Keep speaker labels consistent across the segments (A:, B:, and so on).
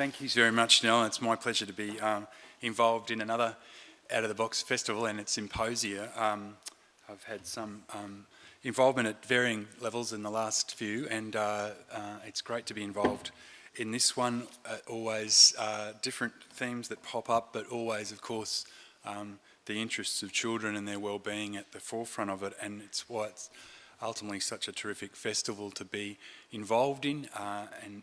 A: Thank you very much, Nell. It's my pleasure to be involved in another Out of the Box festival and its symposia. I've had some involvement at varying levels in the last few, and it's great to be involved in this one. Always different themes that pop up, but always, of course, the interests of children and their well-being at the forefront of it, and it's why it's ultimately such a terrific festival to be involved in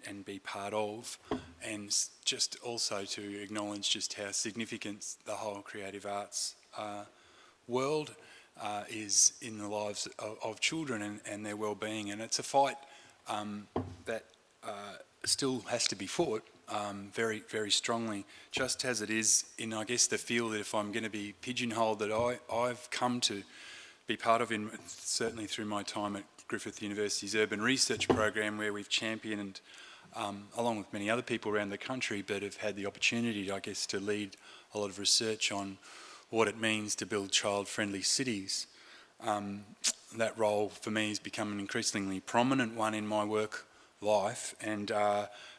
A: and be part of, and just also to acknowledge just how significant the whole creative arts world is in the lives of children and their well-being. And it's a fight that still has to be fought very, very strongly, just as it is in, I guess, the field that, if I'm going to be pigeonholed, that I've come to be part of, certainly through my time at Griffith University's Urban Research Program, where we've championed, along with many other people around the country, but have had the opportunity, I guess, to lead a lot of research on what it means to build child-friendly cities. That role for me has become an increasingly prominent one in my work life, and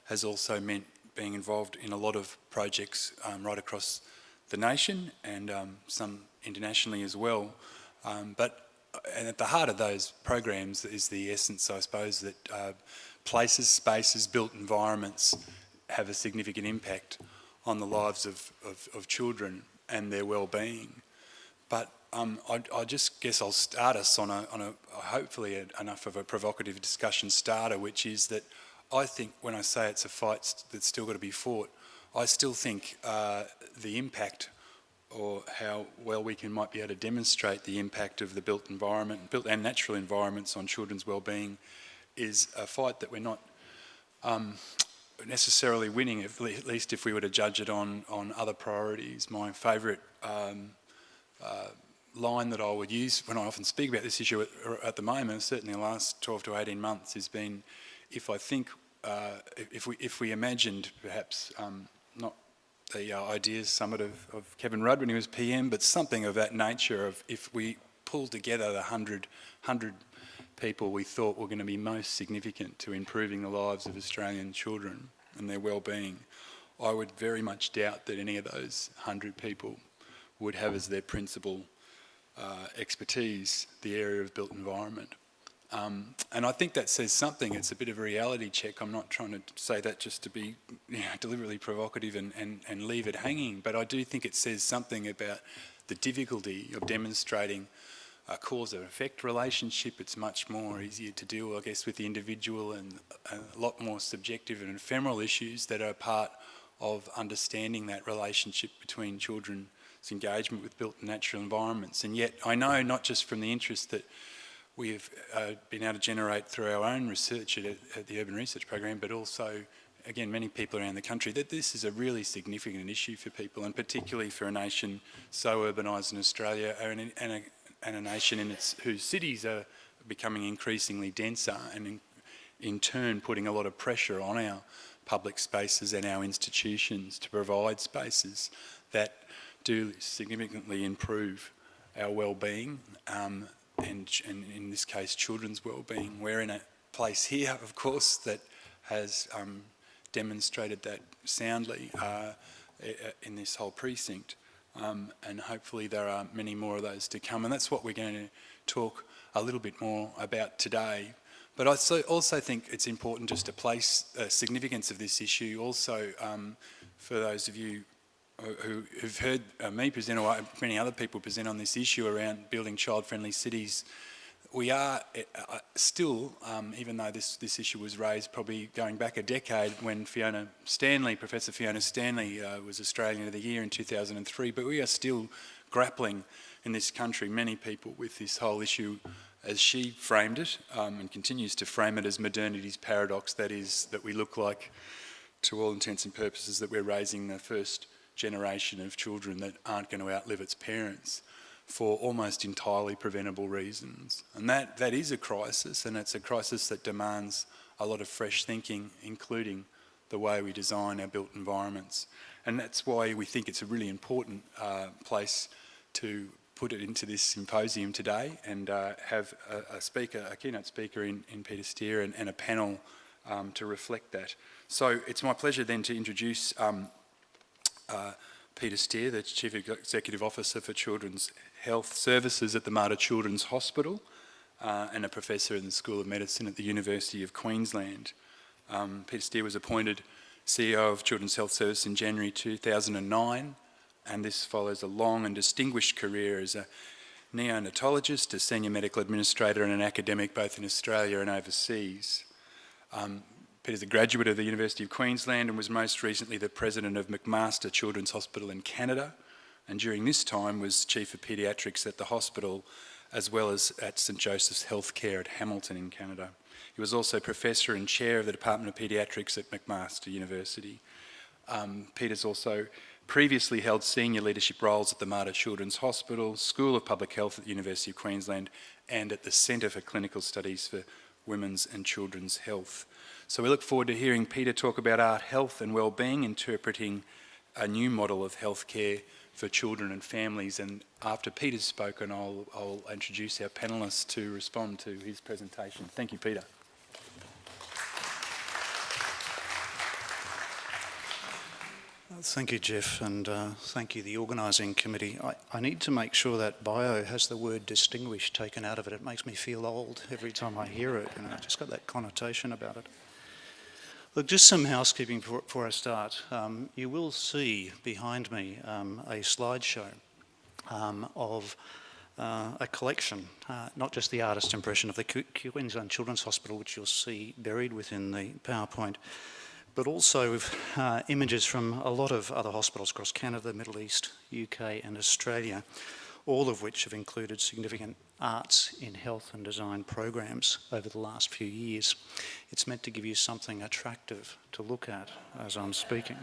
A: has also meant being involved in a lot of projects right across the nation and some internationally as well. And at the heart of those programs is the essence, I suppose, that places, spaces, built environments have a significant impact on the lives of children and their well-being. But I just guess I'll start us on a hopefully enough of a provocative discussion starter, which is that I think when I say it's a fight that's still got to be fought, I still think the impact, or how well we might be able to demonstrate the impact of the built environment, built and natural environments on children's well-being, is a fight that we're not necessarily winning, at least if we were to judge it on other priorities. My favourite line that I would use when I often speak about this issue at the moment, certainly the last 12 to 18 months, has been, if we imagined perhaps not the Ideas Summit of Kevin Rudd when he was PM, but something of that nature, of if we pulled together the 100 people we thought were going to be most significant to improving the lives of Australian children and their well-being, I would very much doubt that any of those 100 people would have as their principal expertise the area of built environment. And I think that says something. It's a bit of a reality check. I'm not trying to say that just to be deliberately provocative and leave it hanging, but I do think it says something about the difficulty of demonstrating a cause and effect relationship. It's much more easier to deal, I guess, with the individual and a lot more subjective and ephemeral issues that are part of understanding that relationship between children's engagement with built and natural environments. And yet I know, not just from the interest that we've been able to generate through our own research at the Urban Research Program, but also, again, many people around the country, that this is a really significant issue for people, and particularly for a nation so urbanised in Australia, and a nation whose cities are becoming increasingly denser, and in turn putting a lot of pressure on our public spaces and our institutions to provide spaces that do significantly improve our well-being, and in this case children's well-being. We're in a place here, of course, that has demonstrated that soundly in this whole precinct, and hopefully there are many more of those to come, and that's what we're going to talk a little bit more about today. But I also think it's important just to place the significance of this issue also for those of you who've heard me present, or many other people present on this issue around building child-friendly cities. We are still, even though this issue was raised probably going back a decade when Professor Fiona Stanley was Australian of the Year in 2003, but we are still grappling in this country, many people, with this whole issue as she framed it, and continues to frame it, as modernity's paradox. That is, that we look like, to all intents and purposes, that we're raising the first generation of children that aren't going to outlive its parents for almost entirely preventable reasons. And that is a crisis, and it's a crisis that demands a lot of fresh thinking, including the way we design our built environments. And that's why we think it's a really important place to put it into this symposium today, and have a keynote speaker in Peter Steer, and a panel to reflect that. So it's my pleasure then to introduce Peter Steer, the Chief Executive Officer for Children's Health Services at the Mater Children's Hospital and a Professor in the School of Medicine at the University of Queensland. Peter Steer was appointed CEO of Children's Health Service in January 2009, and this follows a long and distinguished career as a neonatologist, a senior medical administrator and an academic both in Australia and overseas. Peter's a graduate of the University of Queensland and was most recently the president of McMaster Children's Hospital in Canada, and during this time was Chief of Paediatrics at the hospital as well as at St Joseph's Healthcare at Hamilton in Canada. He was also Professor and Chair of the Department of Paediatrics at McMaster University. Peter's also previously held senior leadership roles at the Mater Children's Hospital, School of Public Health at the University of Queensland, and at the Centre for Clinical Studies for Women's and Children's Health. So we look forward to hearing Peter talk about art, health and wellbeing, interpreting a new model of healthcare for children and families. And after Peter's spoken, I'll introduce our panellists to respond to his presentation. Thank you, Peter.
B: Thank you, Jeff, and thank you, the organising committee. I need to make sure that bio has the word distinguished taken out of it. It makes me feel old every time I hear it. You know, it's just got that connotation about it. Look, just some housekeeping before I start. You will see behind me a slideshow of a collection, not just the artist impression of the Queensland Children's Hospital, which you'll see buried within the PowerPoint, but also with images from a lot of other hospitals across Canada, the Middle East, UK and Australia, all of which have included significant arts in health and design programs over the last few years. It's meant to give you something attractive to look at as I'm speaking.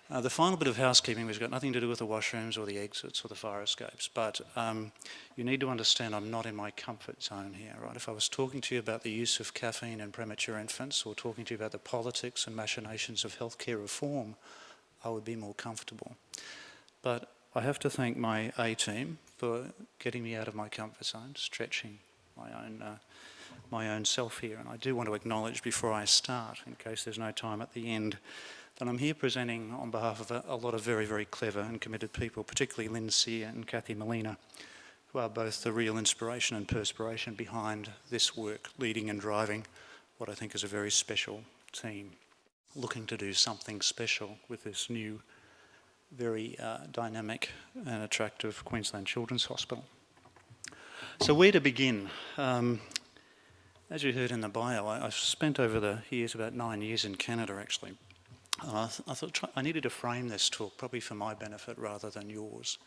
B: The final bit of housekeeping has got nothing to do with the washrooms or the exits or the fire escapes, but you need to understand I'm not in my comfort zone here, right? If I was talking to you about the use of caffeine in premature infants or talking to you about the politics and machinations of healthcare reform, I would be more comfortable. But I have to thank my A-team for getting me out of my comfort zone, stretching my own self here. And I do want to acknowledge before I start, in case there's no time at the end, that I'm here presenting on behalf of a lot of very, very clever and committed people, particularly Lynn Sear and Kathy Molina, who are both the real inspiration and perspiration behind this work, leading and driving what I think is a very special team, looking to do something special with this new, very dynamic and attractive Queensland Children's Hospital. So where to begin? As you heard in the bio, I've spent over the years about 9 years in Canada actually. I thought I needed to frame this talk probably for my benefit rather than yours.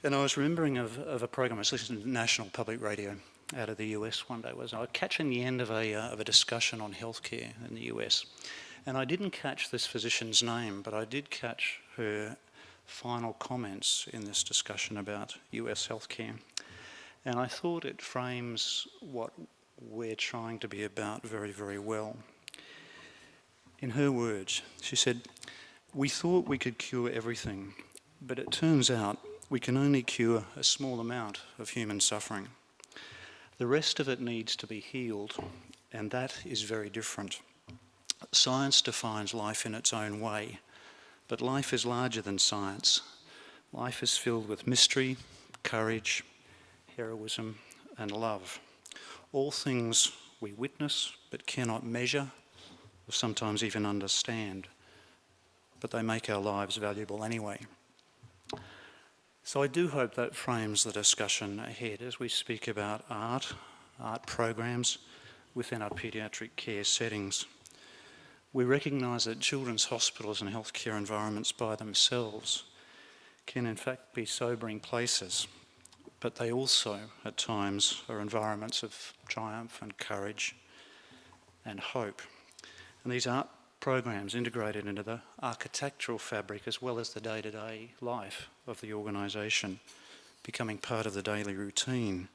B: And I was remembering of a program I was listening to National Public Radio out of the US one day. I was catching the end of a discussion on healthcare in the US. And I didn't catch this physician's name, but I did catch her final comments in this discussion about US healthcare. And I thought it frames what we're trying to be about very, very well. In her words, she said, "We thought we could cure everything, but it turns out we can only cure a small amount of human suffering. The rest of it needs to be healed, and that is very different. Science defines life in its own way, but life is larger than science. Life is filled with mystery, courage, heroism, and love. All things we witness but cannot measure, or sometimes even understand, but they make our lives valuable anyway." So I do hope that frames the discussion ahead as we speak about art programs within our paediatric care settings. We recognise that children's hospitals and healthcare environments by themselves can in fact be sobering places, but they also at times are environments of triumph and courage and hope. And these art programs integrated into the architectural fabric as well as the day-to-day life of the organisation, becoming part of the daily routine,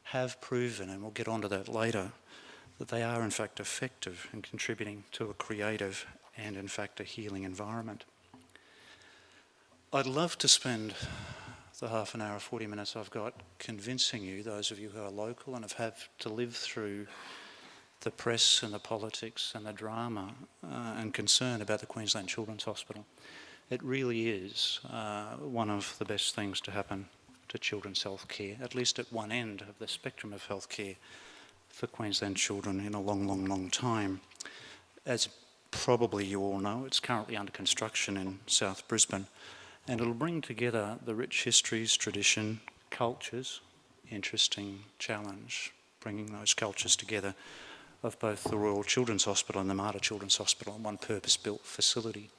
B: have proven, and we'll get onto that later, that they are in fact effective in contributing to a creative and in fact a healing environment. I'd love to spend the half an hour, 40 minutes I've got convincing you, those of you who are local and have had to live through the press and the politics and the drama and concern about the Queensland Children's Hospital. It really is one of the best things to happen to children's health care, at least at one end of the spectrum of health care for Queensland children in a long, long, long time. As probably you all know, it's currently under construction in South Brisbane, and it'll bring together the rich histories, tradition, cultures, interesting challenge, bringing those cultures together of both the Royal Children's Hospital and the Mater Children's Hospital in one purpose-built facility.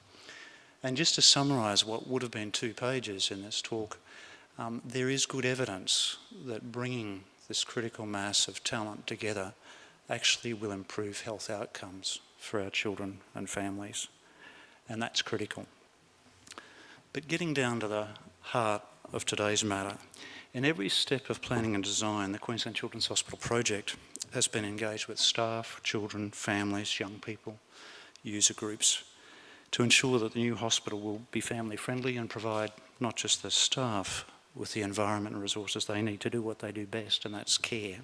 B: And just to summarise what would have been 2 pages in this talk, there is good evidence that bringing this critical mass of talent together actually will improve health outcomes for our children and families, and that's critical. But getting down to the heart of today's matter, in every step of planning and design, the Queensland Children's Hospital project has been engaged with staff, children, families, young people, user groups, to ensure that the new hospital will be family friendly and provide not just the staff with the environment and resources they need to do what they do best, and that's care.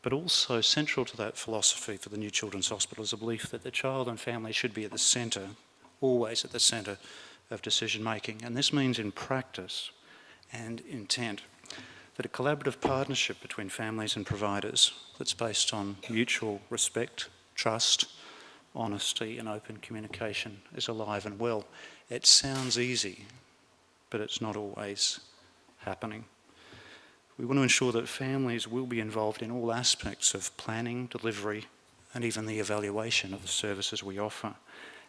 B: But also central to that philosophy for the new Children's Hospital is a belief that the child and family should be at the centre, always at the centre of decision making. And this means in practice and intent that a collaborative partnership between families and providers that's based on mutual respect, trust, honesty and open communication is alive and well. It sounds easy, but it's not always happening. We want to ensure that families will be involved in all aspects of planning, delivery, and even the evaluation of the services we offer,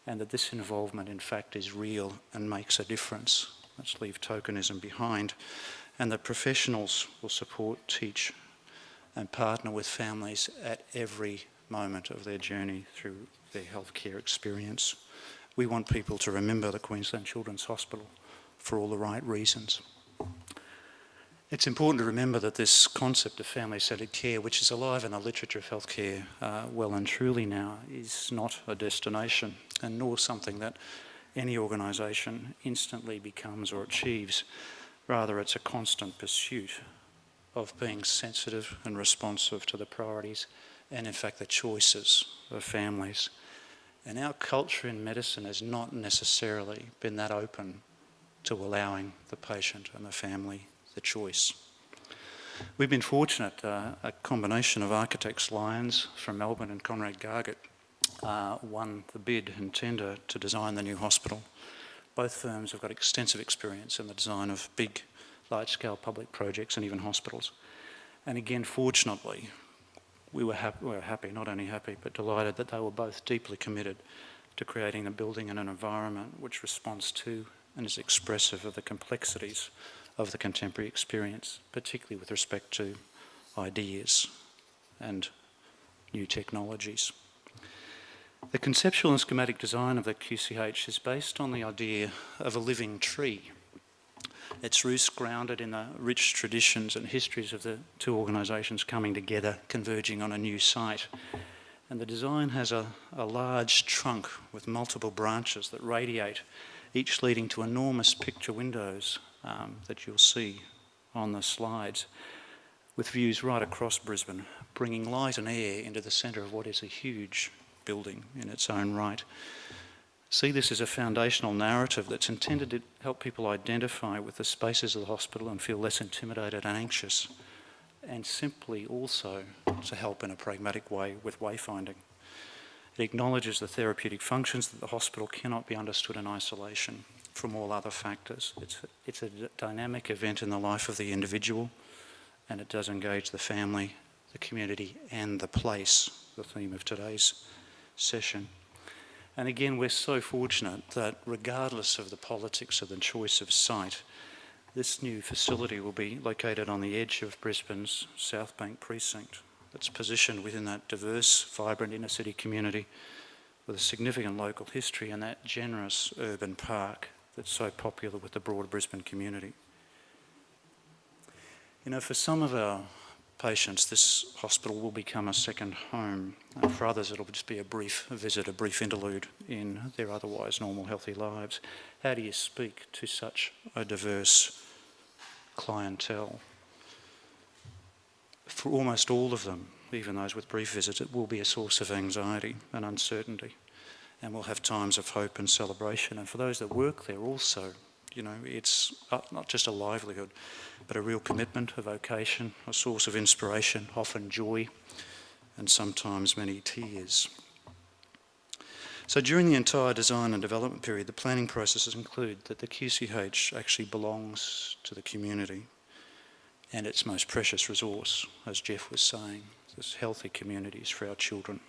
B: and that this involvement in fact is real and makes a difference. Let's leave tokenism behind, and that professionals will support, teach, and partner with families at every moment of their journey through their healthcare experience. We want people to remember the Queensland Children's Hospital for all the right reasons. It's important to remember that this concept of family-centred care, which is alive in the literature of healthcare well and truly now, is not a destination, and nor something that any organisation instantly becomes or achieves. Rather, it's a constant pursuit of being sensitive and responsive to the priorities and, in fact, the choices of families. And our culture in medicine has not necessarily been that open to allowing the patient and the family the choice. We've been fortunate, a combination of architects Lyons from Melbourne and Conrad Gargett won the bid and tender to design the new hospital. Both firms have got extensive experience in the design of big, large-scale public projects and even hospitals. And again, fortunately, we were happy, not only happy, but delighted that they were both deeply committed to creating a building and an environment which responds to and is expressive of the complexities of the contemporary experience, particularly with respect to ideas and new technologies. The conceptual and schematic design of the QCH is based on the idea of a living tree. Its roots grounded in the rich traditions and histories of the two organisations coming together, converging on a new site. And the design has a large trunk with multiple branches that radiate, each leading to enormous picture windows that you'll see on the slides, with views right across Brisbane, bringing light and air into the centre of what is a huge building in its own right. See this as a foundational narrative that's intended to help people identify with the spaces of the hospital and feel less intimidated and anxious, and simply also to help in a pragmatic way with wayfinding. It acknowledges the therapeutic functions that the hospital cannot be understood in isolation from all other factors. It's a dynamic event in the life of the individual, and it does engage the family, the community, and the place, the theme of today's session. And again, we're so fortunate that regardless of the politics of the choice of site, this new facility will be located on the edge of Brisbane's South Bank precinct. It's positioned within that diverse, vibrant inner city community with a significant local history and that generous urban park that's so popular with the broader Brisbane community. You know, for some of our patients, this hospital will become a second home. For others, it'll just be a brief visit, a brief interlude in their otherwise normal, healthy lives. How do you speak to such a diverse clientele? For almost all of them, even those with brief visits, it will be a source of anxiety and uncertainty. And we'll have times of hope and celebration. And for those that work there also, you know, it's not just a livelihood, but a real commitment, a vocation, a source of inspiration, often joy, and sometimes many tears. So during the entire design and development period, the planning processes include that the QCH actually belongs to the community and its most precious resource, as Jeff was saying, is healthy communities for our children.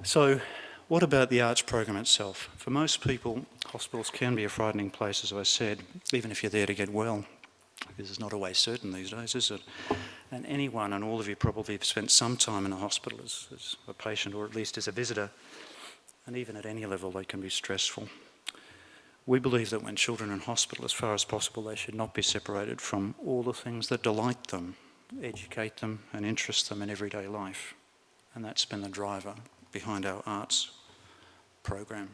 B: So what about the arts program itself? For most people, hospitals can be a frightening place, as I said, even if you're there to get well. This is not always certain these days, is it? And anyone, and all of you probably have spent some time in a hospital as a patient or at least as a visitor, and even at any level they can be stressful. We believe that when children are in hospital, as far as possible, they should not be separated from all the things that delight them, educate them and interest them in everyday life. And that's been the driver behind our arts program.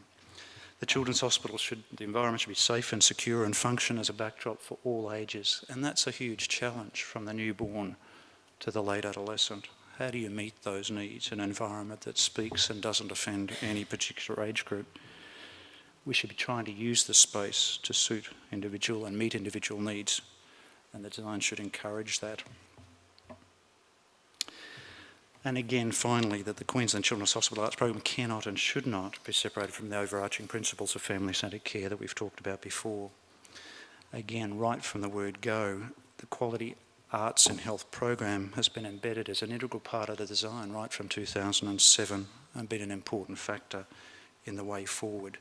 B: The Children's Hospital the environment should be safe and secure and function as a backdrop for all ages. And that's a huge challenge from the newborn to the late adolescent. How do you meet those needs in an environment that speaks and doesn't offend any particular age group? We should be trying to use the space to suit individual and meet individual needs, and the design should encourage that. And again, finally, that the Queensland Children's Hospital Arts Program cannot and should not be separated from the overarching principles of family-centred care that we've talked about before. Again, right from the word go, the Quality Arts and Health Program has been embedded as an integral part of the design right from 2007 and been an important factor in the way forward.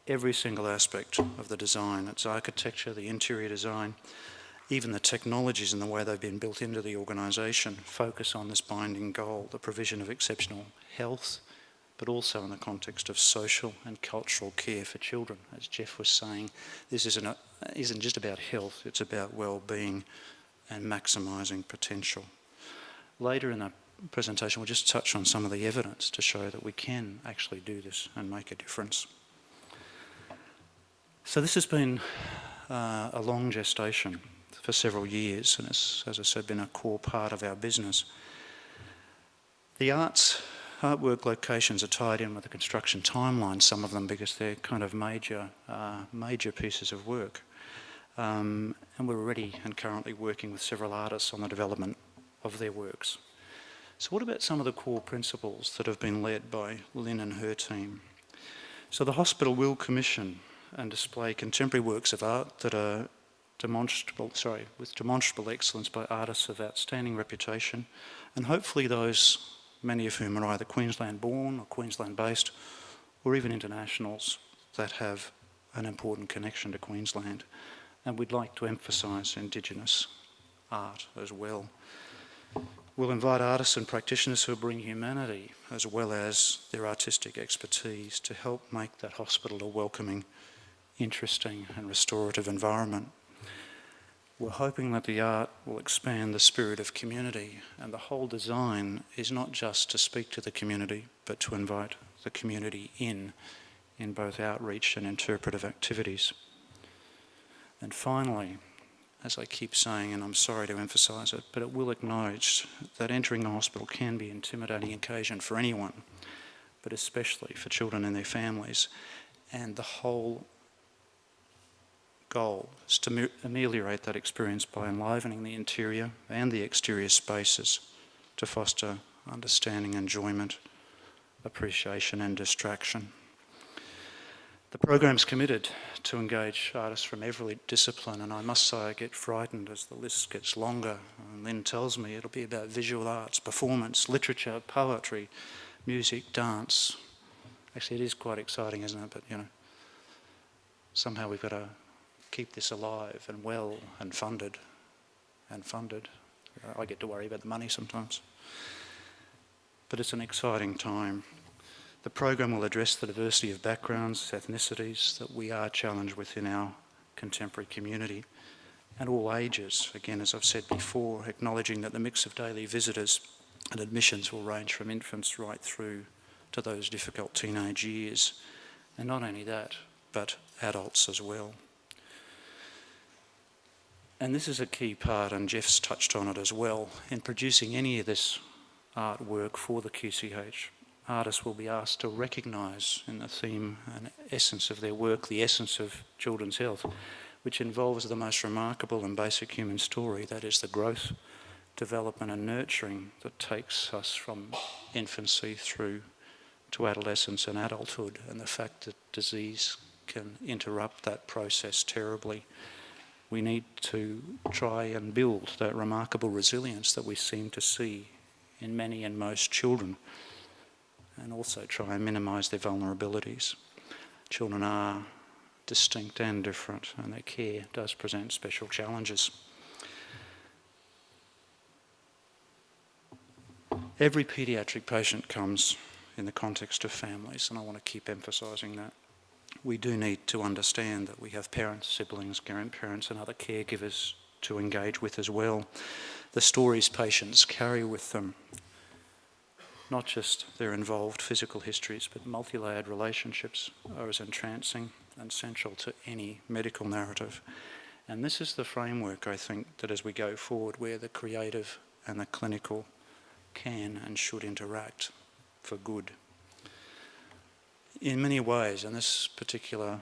B: Every single aspect of the design, its architecture, the interior design, even the technologies and the way they've been built into the organisation focus on this binding goal, the provision of exceptional health, but also in the context of social and cultural care for children. As Jeff was saying, this isn't just about health, it's about well-being and maximising potential. Later in the presentation, we'll just touch on some of the evidence to show that we can actually do this and make a difference. So this has been a long gestation for several years, and it's, as I said, been a core part of our business. The artwork locations are tied in with the construction timeline, some of them because they're kind of major pieces of work. And we're already and currently working with several artists on the development of their works. So what about some of the core principles that have been led by Lynn and her team? So the hospital will commission and display contemporary works of art that are with demonstrable excellence by artists of outstanding reputation, and hopefully those, many of whom are either Queensland born or Queensland based, or even internationals that have an important connection to Queensland. And we'd like to emphasise Indigenous art as well. We'll invite artists and practitioners who bring humanity as well as their artistic expertise to help make that hospital a welcoming, interesting and restorative environment. We're hoping that the art will expand the spirit of community, and the whole design is not just to speak to the community, but to invite the community in both outreach and interpretive activities. And finally, as I keep saying, and I'm sorry to emphasise it, but it will acknowledge that entering a hospital can be an intimidating occasion for anyone, but especially for children and their families. And the whole goal is to ameliorate that experience by enlivening the interior and the exterior spaces to foster understanding, enjoyment, appreciation and distraction. The program's committed to engage artists from every discipline, and I must say I get frightened as the list gets longer. And Lynn tells me it'll be about visual arts, performance, literature, poetry, music, dance. Actually, it is quite exciting, isn't it? But, you know, somehow we've got to keep this alive and well and funded. I get to worry about the money sometimes. But it's an exciting time. The program will address the diversity of backgrounds, ethnicities that we are challenged with in our contemporary community, and all ages, again, as I've said before, acknowledging that the mix of daily visitors and admissions will range from infants right through to those difficult teenage years. And not only that, but adults as well. And this is a key part, and Jeff's touched on it as well. In producing any of this artwork for the QCH, artists will be asked to recognise in the theme and essence of their work, the essence of children's health, which involves the most remarkable and basic human story, that is the growth, development and nurturing that takes us from infancy through to adolescence and adulthood, and the fact that disease can interrupt that process terribly. We need to try and build that remarkable resilience that we seem to see in many and most children, and also try and minimise their vulnerabilities. Children are distinct and different, and their care does present special challenges. Every paediatric patient comes in the context of families, and I want to keep emphasising that. We do need to understand that we have parents, siblings, grandparents and other caregivers to engage with as well. The stories patients carry with them, not just their involved physical histories, but multi-layered relationships are as entrancing and central to any medical narrative. And this is the framework, I think, that as we go forward, where the creative and the clinical can and should interact for good. In many ways, and this particular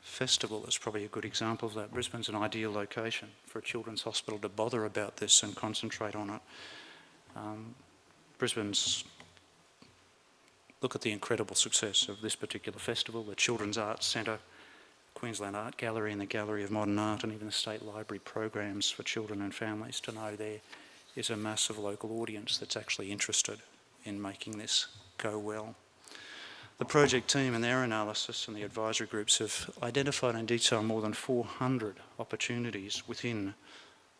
B: festival is probably a good example of that, Brisbane's an ideal location for a children's hospital to bother about this and concentrate on it. Brisbane's, look at the incredible success of this particular festival, the Children's Arts Centre, Queensland Art Gallery and the Gallery of Modern Art, and even the State Library programs for children and families, to know there is a massive local audience that's actually interested in making this go well. The project team and their analysis and the advisory groups have identified in detail more than 400 opportunities within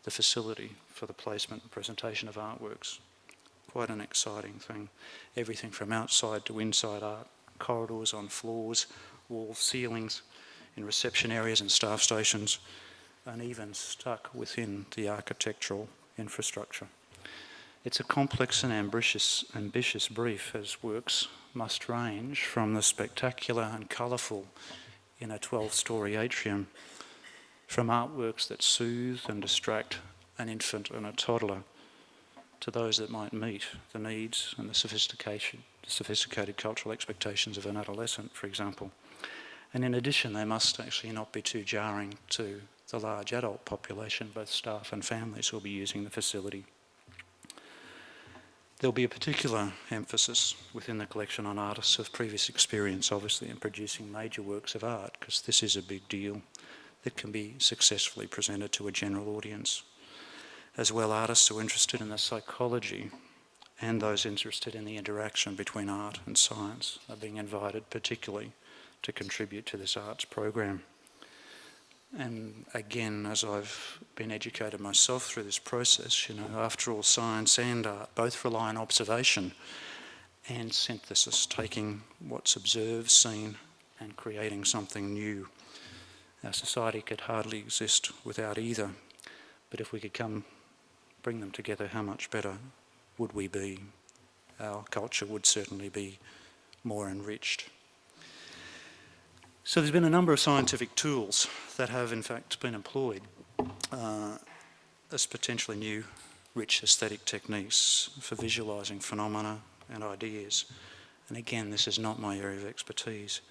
B: the facility for the placement and presentation of artworks. Quite an exciting thing. Everything from outside to inside art, corridors, on floors, walls, ceilings, in reception areas and staff stations, and even stuck within the architectural infrastructure. It's a complex and ambitious brief, as works must range from the spectacular and colourful in a 12-storey atrium, from artworks that soothe and distract an infant and a toddler, to those that might meet the needs and the sophisticated cultural expectations of an adolescent, for example. And in addition, they must actually not be too jarring to the large adult population, both staff and families who will be using the facility. There'll be a particular emphasis within the collection on artists of previous experience, obviously, in producing major works of art, because this is a big deal that can be successfully presented to a general audience. As well, artists who are interested in the psychology and those interested in the interaction between art and science are being invited particularly to contribute to this arts program. And again, as I've been educated myself through this process, after all, science and art both rely on observation and synthesis, taking what's observed, seen, and creating something new. Our society could hardly exist without either, but if we could bring them together, how much better would we be? Our culture would certainly be more enriched. So there's been a number of scientific tools that have in fact been employed as potentially new, rich aesthetic techniques for visualising phenomena and ideas. And again, this is not my area of expertise.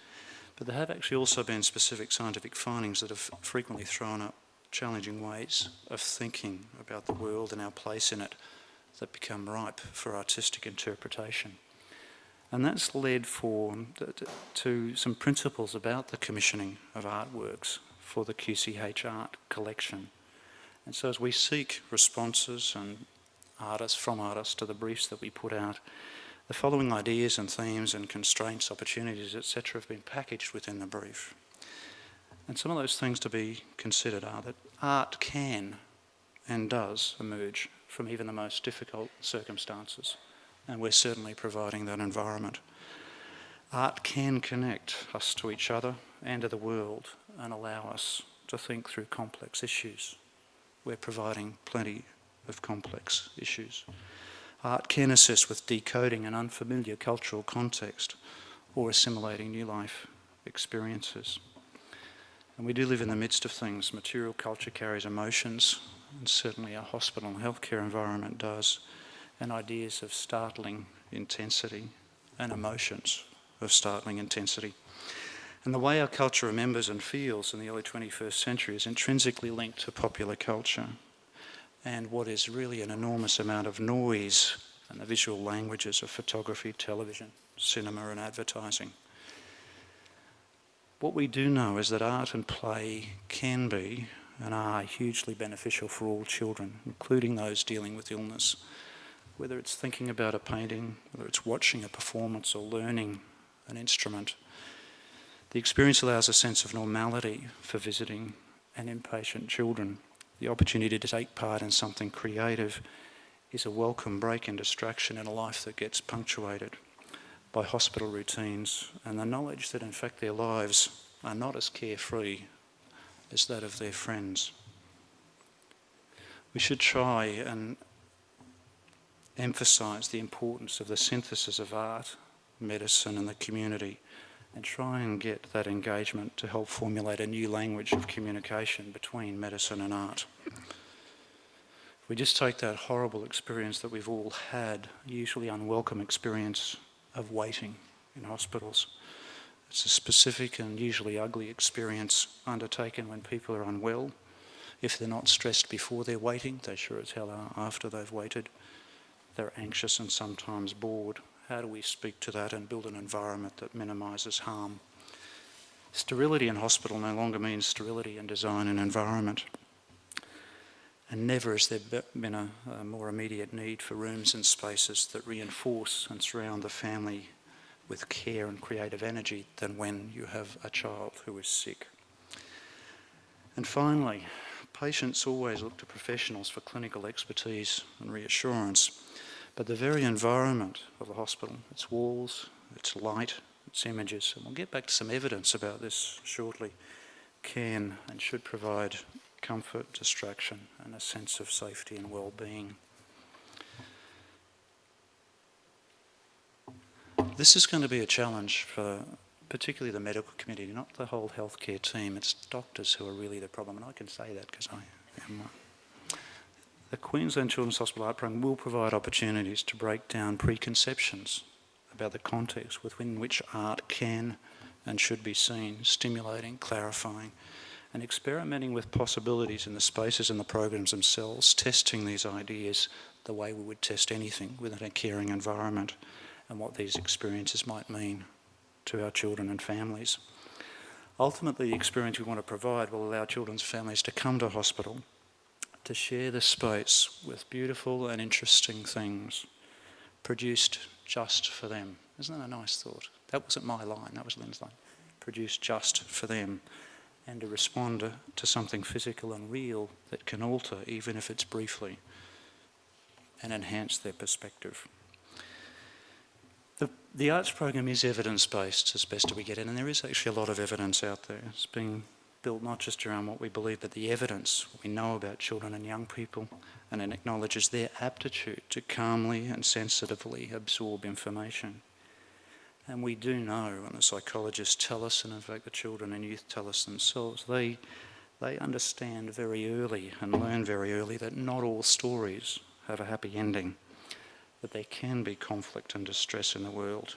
B: But there have actually also been specific scientific findings that have frequently thrown up challenging ways of thinking about the world and our place in it that become ripe for artistic interpretation. And that's led to some principles about the commissioning of artworks for the QCH art collection. And so as we seek responses and from artists to the briefs that we put out, the following ideas and themes and constraints, opportunities, etc. have been packaged within the brief. And some of those things to be considered are that art can and does emerge from even the most difficult circumstances, and we're certainly providing that environment. Art can connect us to each other and to the world and allow us to think through complex issues. We're providing plenty of complex issues. Art can assist with decoding an unfamiliar cultural context or assimilating new life experiences. And we do live in the midst of things. Material culture carries emotions, and certainly our hospital and healthcare environment does, and ideas of startling intensity and emotions of startling intensity. And the way our culture remembers and feels in the early 21st century is intrinsically linked to popular culture and what is really an enormous amount of noise and the visual languages of photography, television, cinema and advertising. What we do know is that art and play can be and are hugely beneficial for all children, including those dealing with illness. Whether it's thinking about a painting, whether it's watching a performance or learning an instrument, the experience allows a sense of normality for visiting and impatient children. The opportunity to take part in something creative is a welcome break in distraction in a life that gets punctuated by hospital routines and the knowledge that in fact their lives are not as carefree as that of their friends. We should try and emphasise the importance of the synthesis of art, medicine and the community, and try and get that engagement to help formulate a new language of communication between medicine and art. If we just take that horrible experience that we've all had, usually unwelcome experience of waiting in hospitals. It's a specific and usually ugly experience undertaken when people are unwell. If they're not stressed before they're waiting, they sure as hell are after they've waited. They're anxious and sometimes bored. How do we speak to that and build an environment that minimises harm? Sterility in hospital no longer means sterility in design and environment. And never has there been a more immediate need for rooms and spaces that reinforce and surround the family with care and creative energy than when you have a child who is sick. And finally, patients always look to professionals for clinical expertise and reassurance, but the very environment of the hospital, its walls, its light, its images, and we'll get back to some evidence about this shortly, can and should provide comfort, distraction, and a sense of safety and well-being. This is going to be a challenge for particularly the medical community, not the whole healthcare team. It's doctors who are really the problem, and I can say that because I am one. The Queensland Children's Hospital Art Program will provide opportunities to break down preconceptions about the context within which art can and should be seen, stimulating, clarifying, and experimenting with possibilities in the spaces and the programs themselves, testing these ideas the way we would test anything within a caring environment and what these experiences might mean to our children and families. Ultimately, the experience we want to provide will allow children's families to come to hospital, to share the space with beautiful and interesting things produced just for them. Isn't that a nice thought? That wasn't my line, that was Lynn's line. Produced just for them, and to respond to something physical and real that can alter, even if it's briefly, and enhance their perspective. The arts program is evidence-based as best we get it, and there is actually a lot of evidence out there. It's being built not just around what we believe, but the evidence we know about children and young people, and it acknowledges their aptitude to calmly and sensitively absorb information. And we do know, and the psychologists tell us, and in fact the children and youth tell us themselves, they understand very early and learn very early that not all stories have a happy ending, that there can be conflict and distress in the world.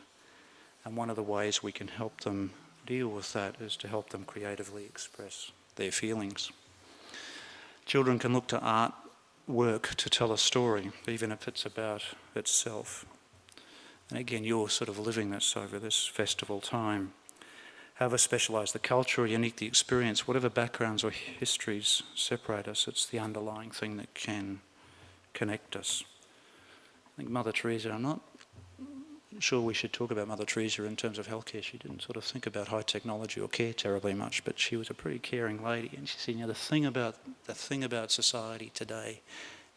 B: And one of the ways we can help them deal with that is to help them creatively express their feelings. Children can look to art work to tell a story, even if it's about itself. And again, you're sort of living this over this festival time. However specialised the culture or unique the experience, whatever backgrounds or histories separate us, it's the underlying thing that can connect us. I think Mother Teresa, I'm not sure we should talk about Mother Teresa in terms of healthcare. She didn't sort of think about high technology or care terribly much, but she was a pretty caring lady. And she said, you know, the thing about society today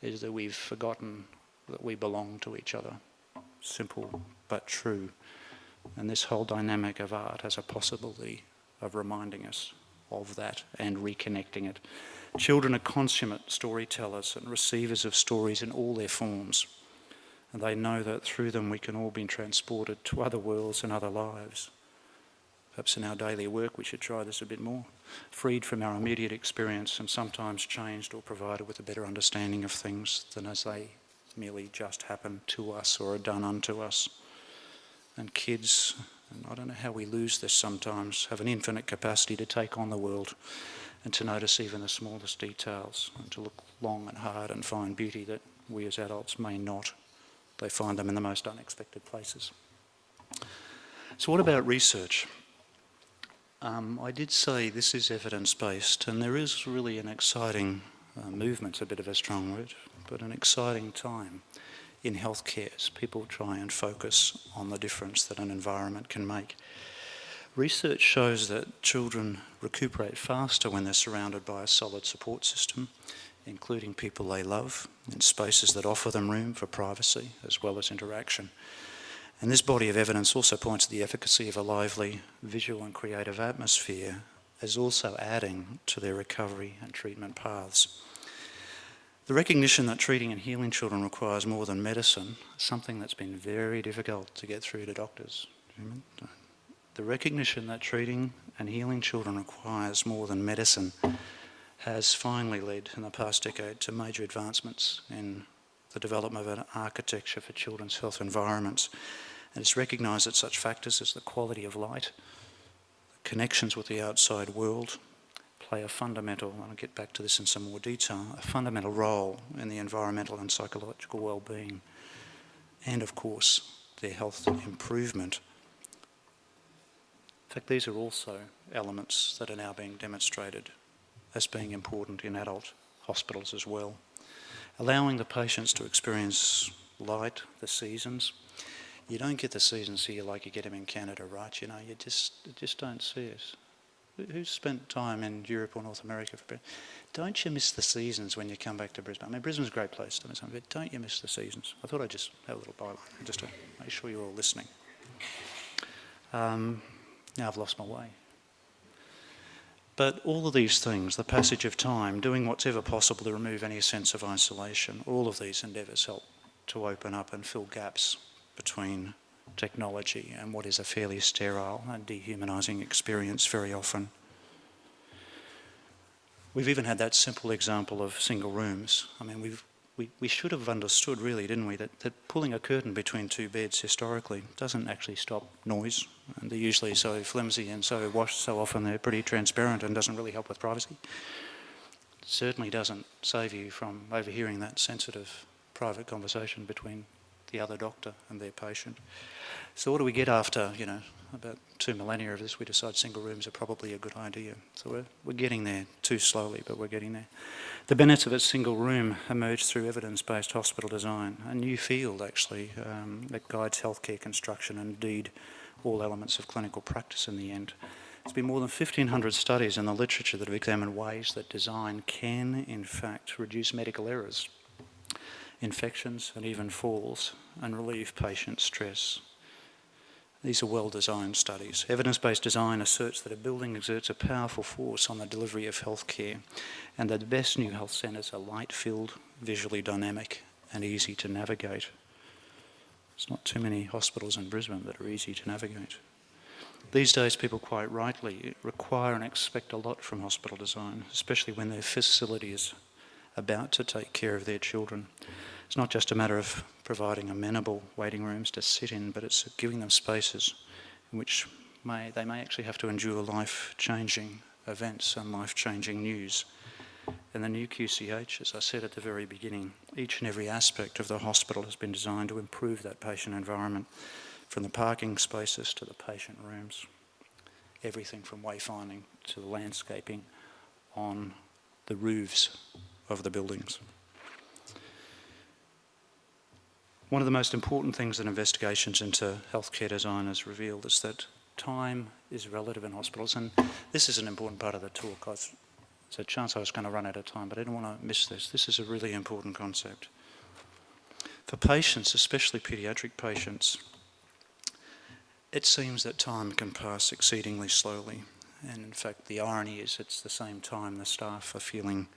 B: is that we've forgotten that we belong to each other. Simple but true. And this whole dynamic of art has a possibility of reminding us of that and reconnecting it. Children are consummate storytellers and receivers of stories in all their forms. And they know that through them we can all be transported to other worlds and other lives. Perhaps in our daily work we should try this a bit more. Freed from our immediate experience and sometimes changed or provided with a better understanding of things than as they merely just happen to us or are done unto us. And kids, and I don't know how we lose this sometimes, have an infinite capacity to take on the world and to notice even the smallest details and to look long and hard and find beauty that we as adults may not. They find them in the most unexpected places. So what about research? I did say this is evidence-based, and there is really an exciting movement's a bit of a strong word, but an exciting time in healthcare as people try and focus on the difference that an environment can make. Research shows that children recuperate faster when they're surrounded by a solid support system, including people they love, in spaces that offer them room for privacy as well as interaction. And this body of evidence also points to the efficacy of a lively visual and creative atmosphere as also adding to their recovery and treatment paths. The recognition that treating and healing children requires more than medicine, something that's been very difficult to get through to doctors. The recognition that treating and healing children requires more than medicine has finally led in the past decade to major advancements in the development of an architecture for children's health environments. And it's recognised that such factors as the quality of light, connections with the outside world, play a fundamental, and I'll get back to this in some more detail, a fundamental role in the environmental and psychological well-being, and of course, their health improvement. In fact, these are also elements that are now being demonstrated as being important in adult hospitals as well. Allowing the patients to experience light, the seasons. You don't get the seasons here like you get them in Canada, right? You know, you just don't see it. Who's spent time in Europe or North America? Don't you miss the seasons when you come back to Brisbane? I mean, Brisbane's a great place to miss them, but don't you miss the seasons? I thought I'd just have a little byline, just to make sure you're all listening. Now I've lost my way. But all of these things, the passage of time, doing what's ever possible to remove any sense of isolation, all of these endeavours help to open up and fill gaps between technology and what is a fairly sterile and dehumanising experience very often. We've even had that simple example of single rooms. I mean, we should have understood really, didn't we, that pulling a curtain between two beds historically doesn't actually stop noise. And they're usually so flimsy and so washed so often they're pretty transparent and doesn't really help with privacy. It certainly doesn't save you from overhearing that sensitive private conversation between the other doctor and their patient. So what do we get after, you know, about 2 millennia of this? We decide single rooms are probably a good idea. So we're getting there too slowly, but we're getting there. The benefits of a single room emerged through evidence-based hospital design, a new field actually that guides healthcare construction and indeed all elements of clinical practice in the end. There's been more than 1,500 studies in the literature that have examined ways that design can, in fact, reduce medical errors, infections and even falls, and relieve patient stress. These are well-designed studies. Evidence-based design asserts that a building exerts a powerful force on the delivery of healthcare, and that the best new health centres are light-filled, visually dynamic, and easy to navigate. There's not too many hospitals in Brisbane that are easy to navigate. These days, people quite rightly require and expect a lot from hospital design, especially when their facility is about to take care of their children. It's not just a matter of providing amenable waiting rooms to sit in, but it's giving them spaces in which they may actually have to endure life-changing events and life-changing news. In the new QCH, as I said at the very beginning, each and every aspect of the hospital has been designed to improve that patient environment, from the parking spaces to the patient rooms, everything from wayfinding to the landscaping on the roofs of the buildings. One of the most important things that investigations into healthcare design has revealed is that time is relative in hospitals, and this is an important part of the talk. There's a chance I was going to run out of time, but I didn't want to miss this. This is a really important concept. For patients, especially paediatric patients, it seems that time can pass exceedingly slowly, and in fact the irony is it's the same time the staff are feeling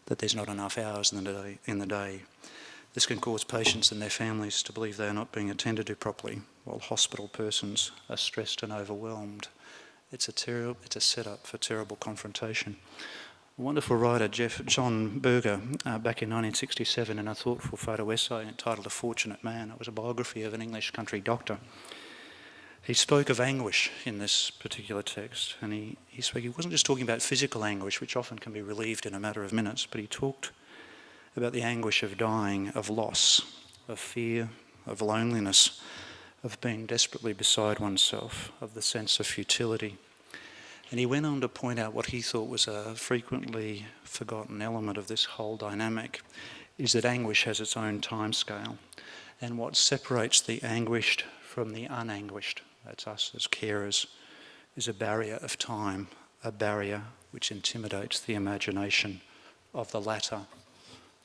B: that there's not enough hours in the day. This can cause patients and their families to believe they are not being attended to properly, while hospital persons are stressed and overwhelmed It's a setup for terrible confrontation. A wonderful writer, John Berger, back in 1967 in a thoughtful photo essay entitled A Fortunate Man, it was a biography of an English country doctor. He spoke of anguish in this particular text, and he wasn't just talking about physical anguish, which often can be relieved in a matter of minutes, but he talked about the anguish of dying, of loss, of fear, of loneliness, of being desperately beside oneself, of the sense of futility. And he went on to point out what he thought was a frequently forgotten element of this whole dynamic, is that anguish has its own timescale. And what separates the anguished from the unanguished, that's us as carers, is a barrier of time, a barrier which intimidates the imagination of the latter.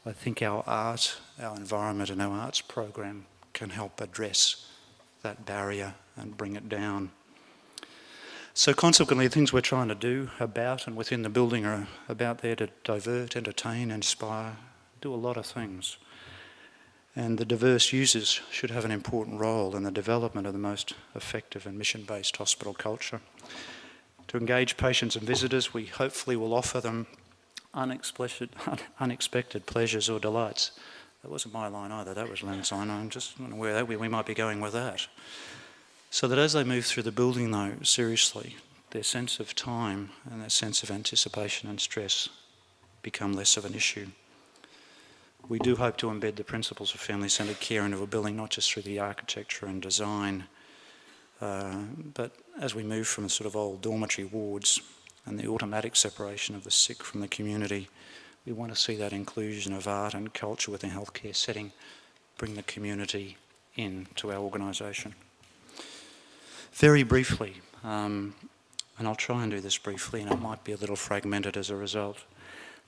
B: I think our art, our environment and our arts program can help address that barrier and bring it down. So consequently, the things we're trying to do about and within the building are about there to divert, entertain, inspire, do a lot of things. And the diverse users should have an important role in the development of the most effective and mission-based hospital culture. To engage patients and visitors, we hopefully will offer them unexpected pleasures or delights. That wasn't my line either, that was Len's line. I'm just wondering where we might be going with that. So that as they move through the building though, seriously, their sense of time and their sense of anticipation and stress become less of an issue. We do hope to embed the principles of family-centred care into a building, not just through the architecture and design, but as we move from the sort of old dormitory wards and the automatic separation of the sick from the community, we want to see that inclusion of art and culture within a healthcare setting bring the community into our organisation. Very briefly, and I'll try and do this briefly, and it might be a little fragmented as a result.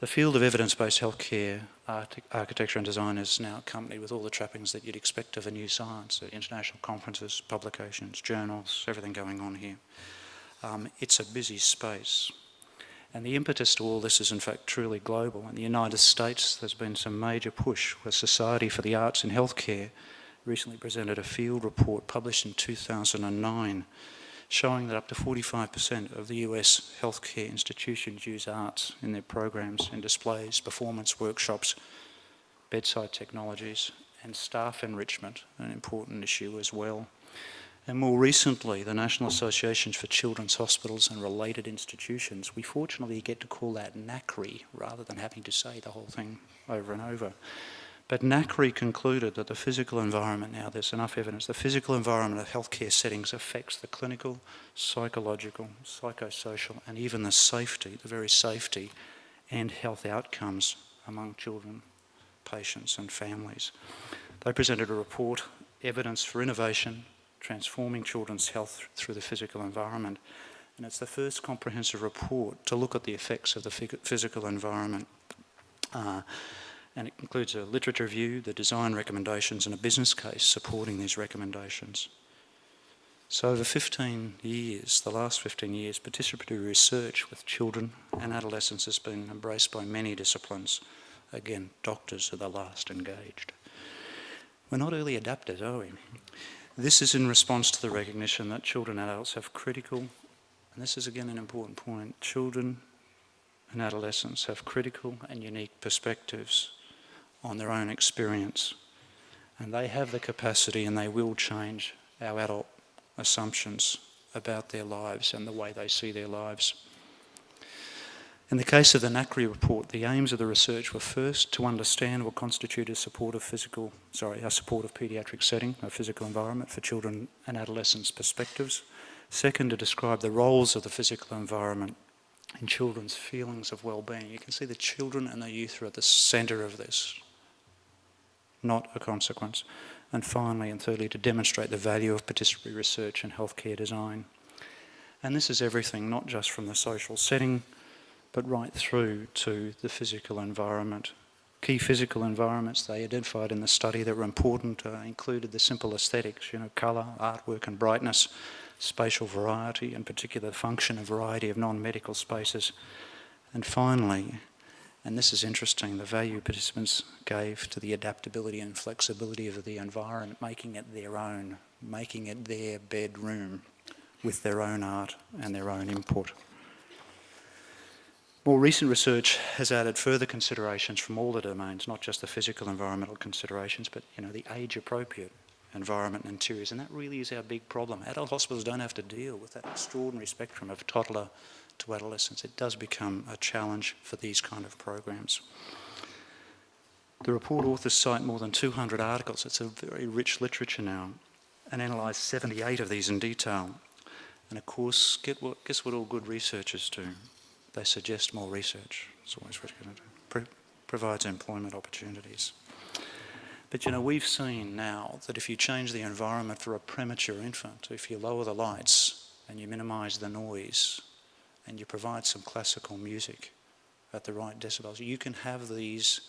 B: The field of evidence-based healthcare architecture and design is now accompanied with all the trappings that you'd expect of a new science, international conferences, publications, journals, everything going on here. It's a busy space. And the impetus to all this is in fact truly global. In the United States, there's been some major push where Society for the Arts in Healthcare recently presented a field report published in 2009 showing that up to 45% of the US healthcare institutions use arts in their programs and displays, performance workshops, bedside technologies, and staff enrichment, an important issue as well. And more recently, the National Associations for Children's Hospitals and Related Institutions, we fortunately get to call that NACRI rather than having to say the whole thing over and over. But NACRI concluded that the physical environment, now there's enough evidence, the physical environment of healthcare settings affects the clinical, psychological, psychosocial, and even the safety, the very safety and health outcomes among children, patients and families. They presented a report, Evidence for Innovation, Transforming Children's Health Through the Physical Environment. And it's the first comprehensive report to look at the effects of the physical environment. And it includes a literature review, the design recommendations, and a business case supporting these recommendations. So over 15 years, the last 15 years, participatory research with children and adolescents has been embraced by many disciplines. Again, doctors are the last engaged. We're not early adapters, are we? This is in response to the recognition that children and adults have critical, and this is again an important point, children and adolescents have critical and unique perspectives on their own experience, and they have the capacity and they will change our adult assumptions about their lives and the way they see their lives. In the case of the NACRI report, the aims of the research were first to understand what constituted a supportive paediatric setting, a physical environment for children and adolescents' perspectives. Second, to describe the roles of the physical environment in children's feelings of well-being. You can see the children and the youth are at the centre of this, not a consequence. And finally and thirdly, to demonstrate the value of participatory research and healthcare design. And this is everything, not just from the social setting, but right through to the physical environment. Key physical environments they identified in the study that were important included the simple aesthetics, colour, artwork and brightness, spatial variety, in particular function and variety of non-medical spaces. And finally, and this is interesting, the value participants gave to the adaptability and flexibility of the environment, making it their own, making it their bedroom, with their own art and their own input. More recent research has added further considerations from all the domains, not just the physical environmental considerations, but the age-appropriate environment and interiors, and that really is our big problem. Adult hospitals don't have to deal with that extraordinary spectrum of toddler to adolescence. It does become a challenge for these kind of programs. The report authors cite more than 200 articles. It's a very rich literature now, and analyse 78 of these in detail. And of course, guess what all good researchers do? They suggest more research. It's always what you're going to do. Provides employment opportunities. But we've seen now that if you change the environment for a premature infant, if you lower the lights and you minimise the noise and you provide some classical music at the right decibels, you can have these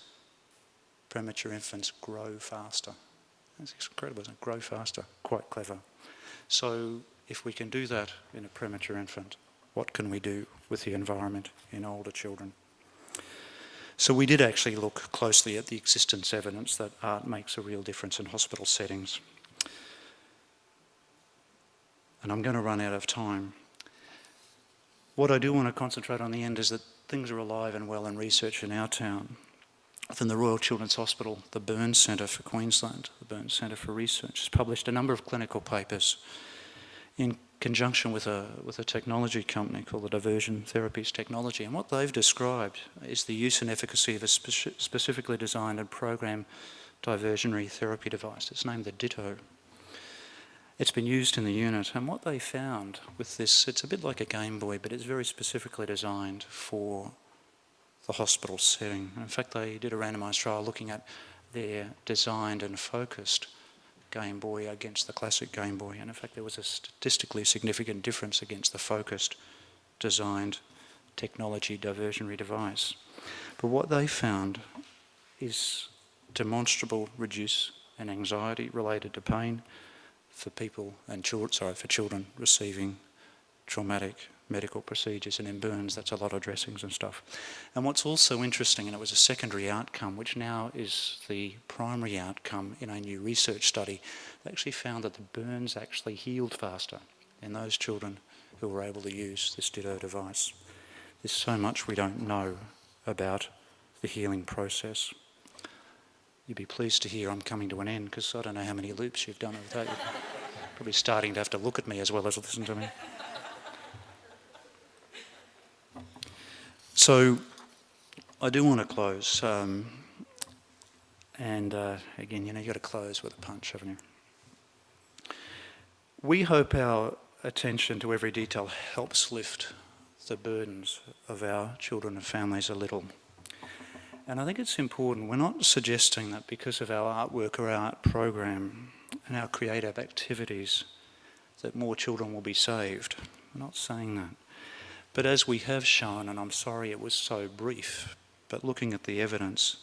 B: premature infants grow faster. That's incredible, isn't it? Grow faster, quite clever. So if we can do that in a premature infant, what can we do with the environment in older children? So we did actually look closely at the existence evidence that art makes a real difference in hospital settings. And I'm going to run out of time. What I do want to concentrate on the end is that things are alive and well in research in our town. Within the Royal Children's Hospital, the Burns Centre for Queensland, the Burns Centre for Research, has published a number of clinical papers in conjunction with a technology company called the Diversion Therapies Technology. And what they've described is the use and efficacy of a specifically designed and programmed diversionary therapy device. It's named the Ditto. It's been used in the unit, and what they found with this, it's a bit like a Game Boy, but it's very specifically designed for the hospital setting. And in fact, they did a randomised trial looking at their designed and focused Game Boy against the classic Game Boy, and in fact there was a statistically significant difference against the focused, designed technology diversionary device. But what they found is demonstrable reduce in anxiety related to pain for people and for children receiving traumatic medical procedures, and in burns that's a lot of dressings and stuff. And what's also interesting, and it was a secondary outcome, which now is the primary outcome in a new research study, they actually found that the burns actually healed faster in those children who were able to use this Ditto device. There's so much we don't know about the healing process. You'd be pleased to hear I'm coming to an end, because I don't know how many loops you've done of that. You're probably starting to have to look at me as well as listen to me. So I do want to close, and again, you've got to close with a punch, haven't you? We hope our attention to every detail helps lift the burdens of our children and families a little. And I think it's important, we're not suggesting that because of our artwork or our art program and our creative activities that more children will be saved. We're not saying that. But as we have shown, and I'm sorry it was so brief, but looking at the evidence,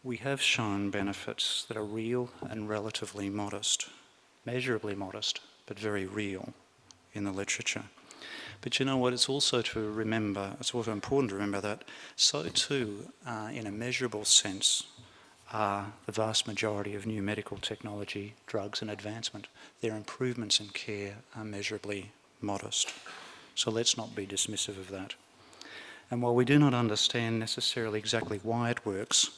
B: we have shown benefits that are real and relatively modest, measurably modest, but very real in the literature. But you know what, it's also to remember, it's also important to remember that so too, in a measurable sense, are the vast majority of new medical technology, drugs and advancement. Their improvements in care are measurably modest. So let's not be dismissive of that. And while we do not understand necessarily exactly why it works,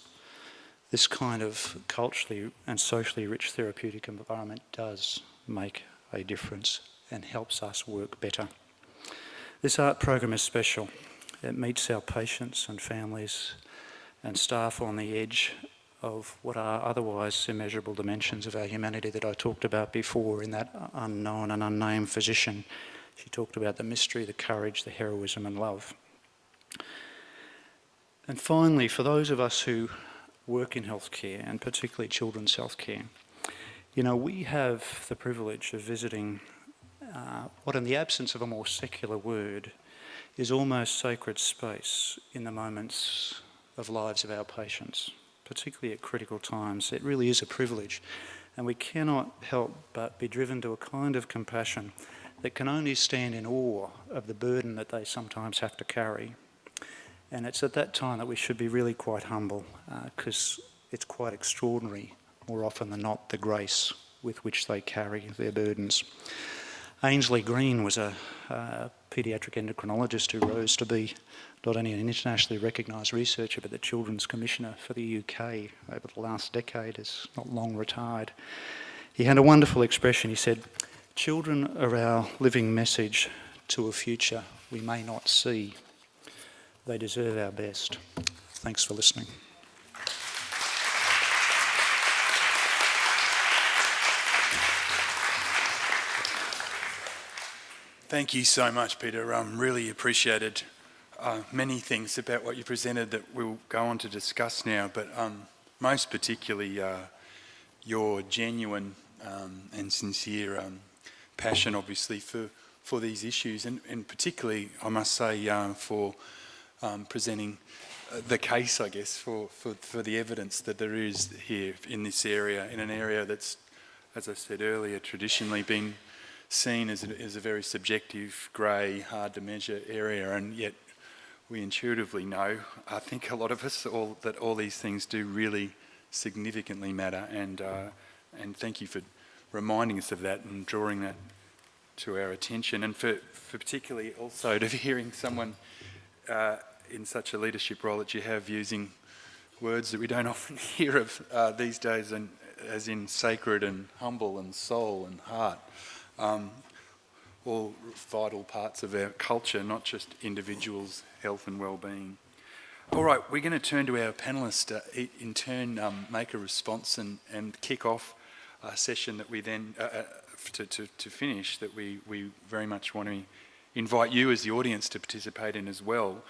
B: this kind of culturally and socially rich therapeutic environment does make a difference and helps us work better. This art program is special. It meets our patients and families and staff on the edge of what are otherwise immeasurable dimensions of our humanity that I talked about before in that unknown and unnamed physician. She talked about the mystery, the courage, the heroism and love. And finally, for those of us who work in healthcare, and particularly children's healthcare, we have the privilege of visiting what, in the absence of a more secular word, is almost sacred space in the moments of lives of our patients, particularly at critical times. It really is a privilege, and we cannot help but be driven to a kind of compassion that can only stand in awe of the burden that they sometimes have to carry. And it's at that time that we should be really quite humble, because it's quite extraordinary, more often than not, the grace with which they carry their burdens. Ainsley Green was a paediatric endocrinologist who rose to be not only an internationally recognised researcher but the Children's Commissioner for the UK over the last decade, is not long retired. He had a wonderful expression. He said, "Children are our living message to a future we may not see. They deserve our best." Thanks for listening.
A: Thank you so much, Peter. Really appreciated many things about what you presented that we'll go on to discuss now, but most particularly your genuine and sincere passion, obviously, for these issues, and particularly, I must say, for presenting the case, I guess, for the evidence that there is here in this area, in an area that's, as I said earlier, traditionally been seen as a very subjective, grey, hard to measure area, and yet we intuitively know, I think a lot of us, that all these things do really significantly matter, and thank you for reminding us of that and drawing that to our attention, and for particularly also to hearing someone in such a leadership role that you have using words that we don't often hear of these days, and as in sacred and humble and soul and heart. All vital parts of our culture, not just individuals' health and well-being. All right, we're going to turn to our panellists in turn make a response and kick off a session that we then, to finish, that we very much want to invite you as the audience to participate in as well.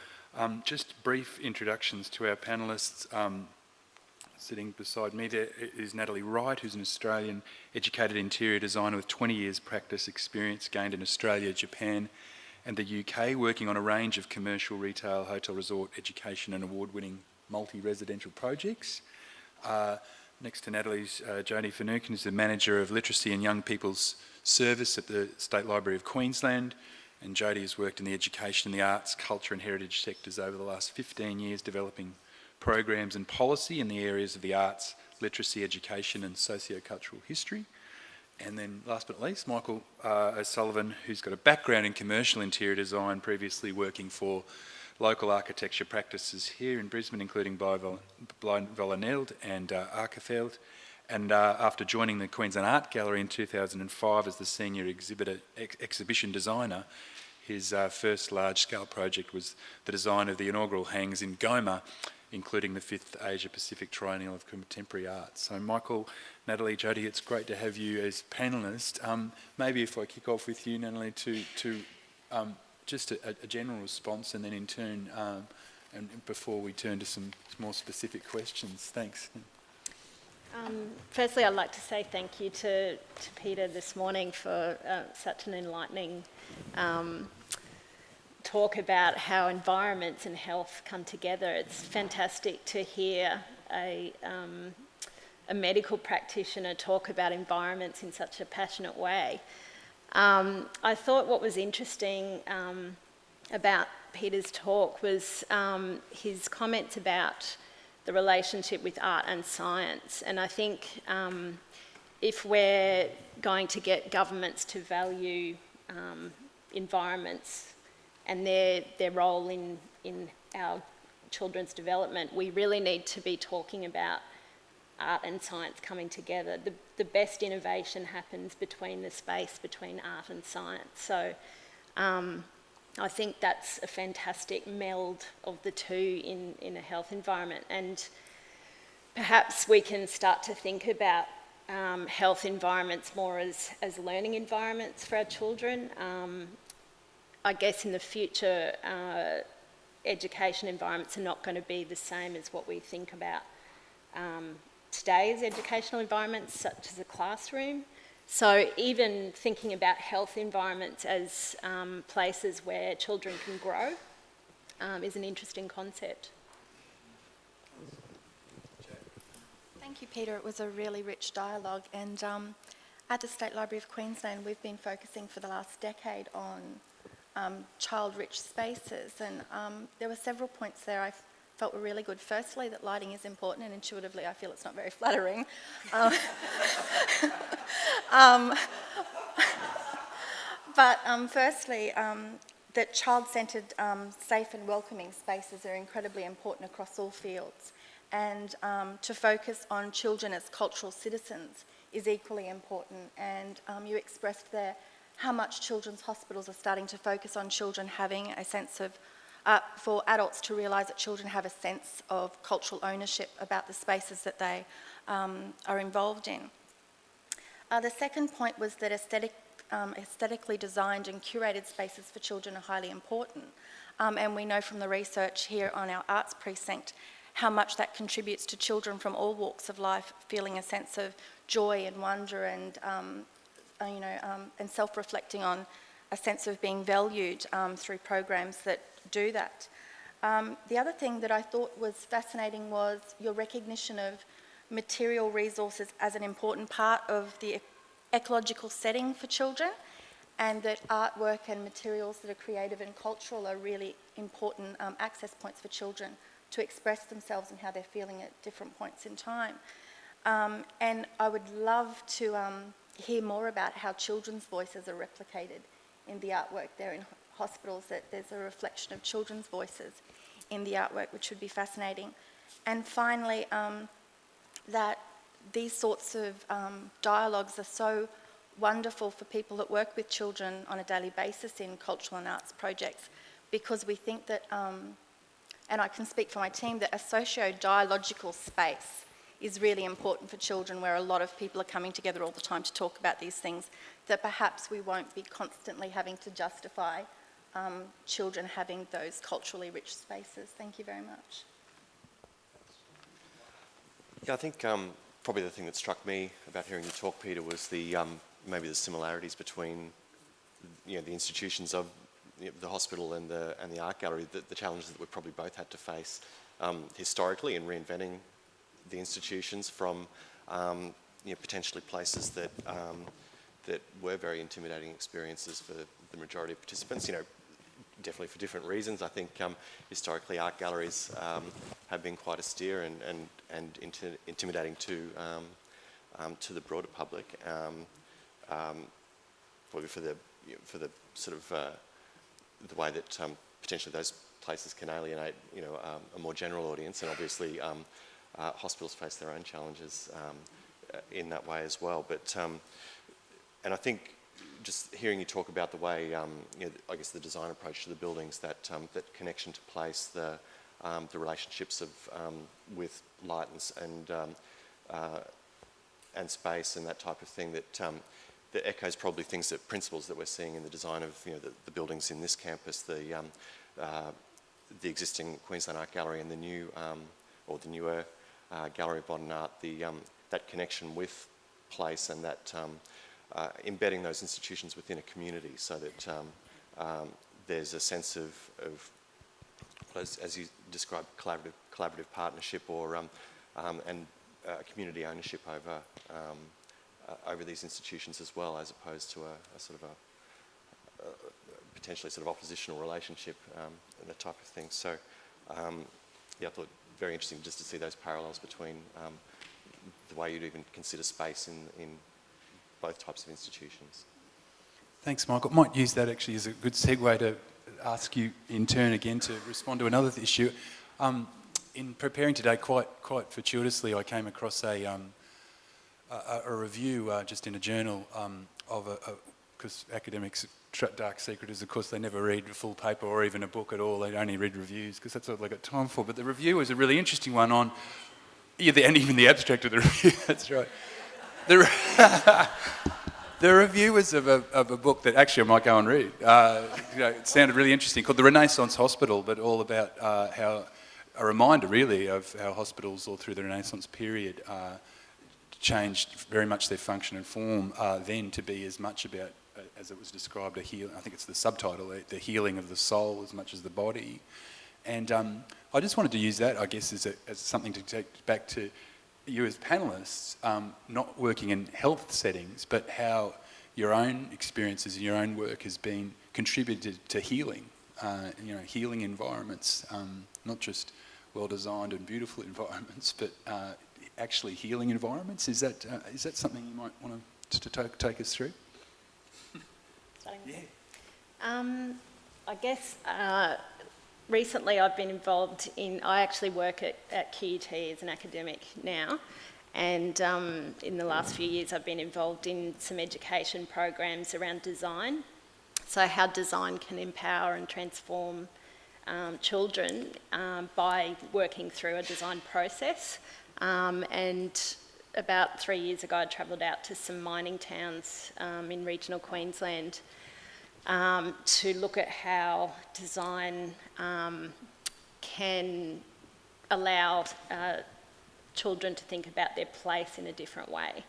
A: Just brief introductions to our panellists. Sitting beside me there is Natalie Wright, who's an Australian educated interior designer with 20 years practice experience gained in Australia, Japan and the UK, working on a range of commercial, retail, hotel, resort, education and award-winning multi-residential projects. Next to Natalie's Jodie Finucane, who's the Manager of Literacy and Young People's Service at the State Library of Queensland. And Jodie has worked in the education, the arts, culture and heritage sectors over the last 15 years, developing programs and policy in the areas of the arts, literacy, education and socio-cultural history. And then last but not least, Michael O'Sullivan, who's got a background in commercial interior design, previously working for local architecture practices here in Brisbane, including Volleneld and Arkeveld. And after joining the Queensland Art Gallery in 2005 as the senior exhibition designer, his first large-scale project was the design of the inaugural hangars in Goma, including the 5th Asia Pacific Triennial of Contemporary Art. So Michael, Natalie, Jodie, it's great to have you as panellists. Maybe if I kick off with you, Natalie, to just a general response, and then in turn, and before we turn to some more specific questions. Thanks.
C: Firstly, I'd like to say thank you to Peter this morning for such an enlightening talk about how environments and health come together. It's fantastic to hear a medical practitioner talk about environments in such a passionate way. I thought what was interesting about Peter's talk was his comments about the relationship with art and science. And I think if we're going to get governments to value environments and their role in our children's development, we really need to be talking about art and science coming together. The best innovation happens between the space between art and science. So I think that's a fantastic meld of the two in a health environment. And perhaps we can start to think about health environments more as learning environments for our children. I guess in the future, education environments are not going to be the same as what we think about today's educational environments, such as a classroom. So even thinking about health environments as places where children can grow is an interesting concept.
D: Thank you, Peter. It was a really rich dialogue, and at the State Library of Queensland we've been focusing for the last decade on child-rich spaces, and there were several points there I felt were really good. Firstly, that lighting is important, and intuitively I feel it's not very flattering. Firstly, that child-centred, safe and welcoming spaces are incredibly important across all fields, and to focus on children as cultural citizens is equally important. And you expressed there how much children's hospitals are starting to focus on children having a sense of, for adults to realise that children have a sense of cultural ownership about the spaces that they are involved in. The second point was that aesthetically designed and curated spaces for children are highly important. And we know from the research here on our arts precinct how much that contributes to children from all walks of life feeling a sense of joy and wonder and, and self-reflecting on a sense of being valued through programs that do that. The other thing that I thought was fascinating was your recognition of material resources as an important part of the ecological setting for children, and that artwork and materials that are creative and cultural are really important access points for children to express themselves and how they're feeling at different points in time. And I would love to hear more about how children's voices are replicated in the artwork there in hospitals, that there's a reflection of children's voices in the artwork, which would be fascinating. And finally, that these sorts of dialogues are so wonderful for people that work with children on a daily basis in cultural and arts projects, because we think that, and I can speak for my team, that a socio-dialogical space is really important for children, where a lot of people are coming together all the time to talk about these things, that perhaps we won't be constantly having to justify children having those culturally rich spaces. Thank you very much.
E: Yeah, I think probably the thing that struck me about hearing you talk, Peter, was the maybe the similarities between the institutions of the hospital and the art gallery, the challenges that we probably both had to face historically in reinventing the institutions from potentially places that that were very intimidating experiences for the majority of participants. Definitely for different reasons. I think historically art galleries have been quite austere and intimidating to the broader public. Probably for the sort of the way that potentially those places can alienate a more general audience, and obviously hospitals face their own challenges in that way as well. But and I think just hearing you talk about the way, I guess the design approach to the buildings, that that connection to place, the relationships of with light and space and that type of thing, that echoes probably things, that principles that we're seeing in the design of the buildings in this campus, the existing Queensland Art Gallery and the new or the newer Gallery of Modern Art, that connection with place and that embedding those institutions within a community, so that there's a sense of as you described, collaborative partnership, or and community ownership over these institutions as well, as opposed to a sort of a potentially sort of oppositional relationship and that type of thing. So yeah, I thought very interesting just to see those parallels between the way you'd even consider space in both types of institutions.
A: Thanks, Michael. Might use that actually as a good segue to ask you in turn again to respond to another issue. In preparing today, quite fortuitously, I came across a review just in a journal of because academics' dark secret is, of course, they never read a full paper or even a book at all. They only read reviews because that's all they got time for. But the review was a really interesting one on, and even the abstract of the review. That's right. The review was of a book that actually I might go and read. It sounded really interesting, called The Renaissance Hospital, but all about how a reminder really of how hospitals all through the Renaissance period changed very much their function and form then to be as much about, as it was described, I think it's the subtitle, the healing of the soul as much as the body. And I just wanted to use that, I guess, as something to take back to you as panellists, not working in health settings, but how your own experiences and your own work has been contributed to healing, healing environments, not just well-designed and beautiful environments, but actually healing environments. Is that something you might want to take us through?
C: Starting I guess recently I've been involved in, I actually work at QUT as an academic now, and in the last few years I've been involved in some education programs around design. So how design can empower and transform children by working through a design process. And about 3 years ago I travelled out to some mining towns in regional Queensland to look at how design can allow children to think about their place in a different way.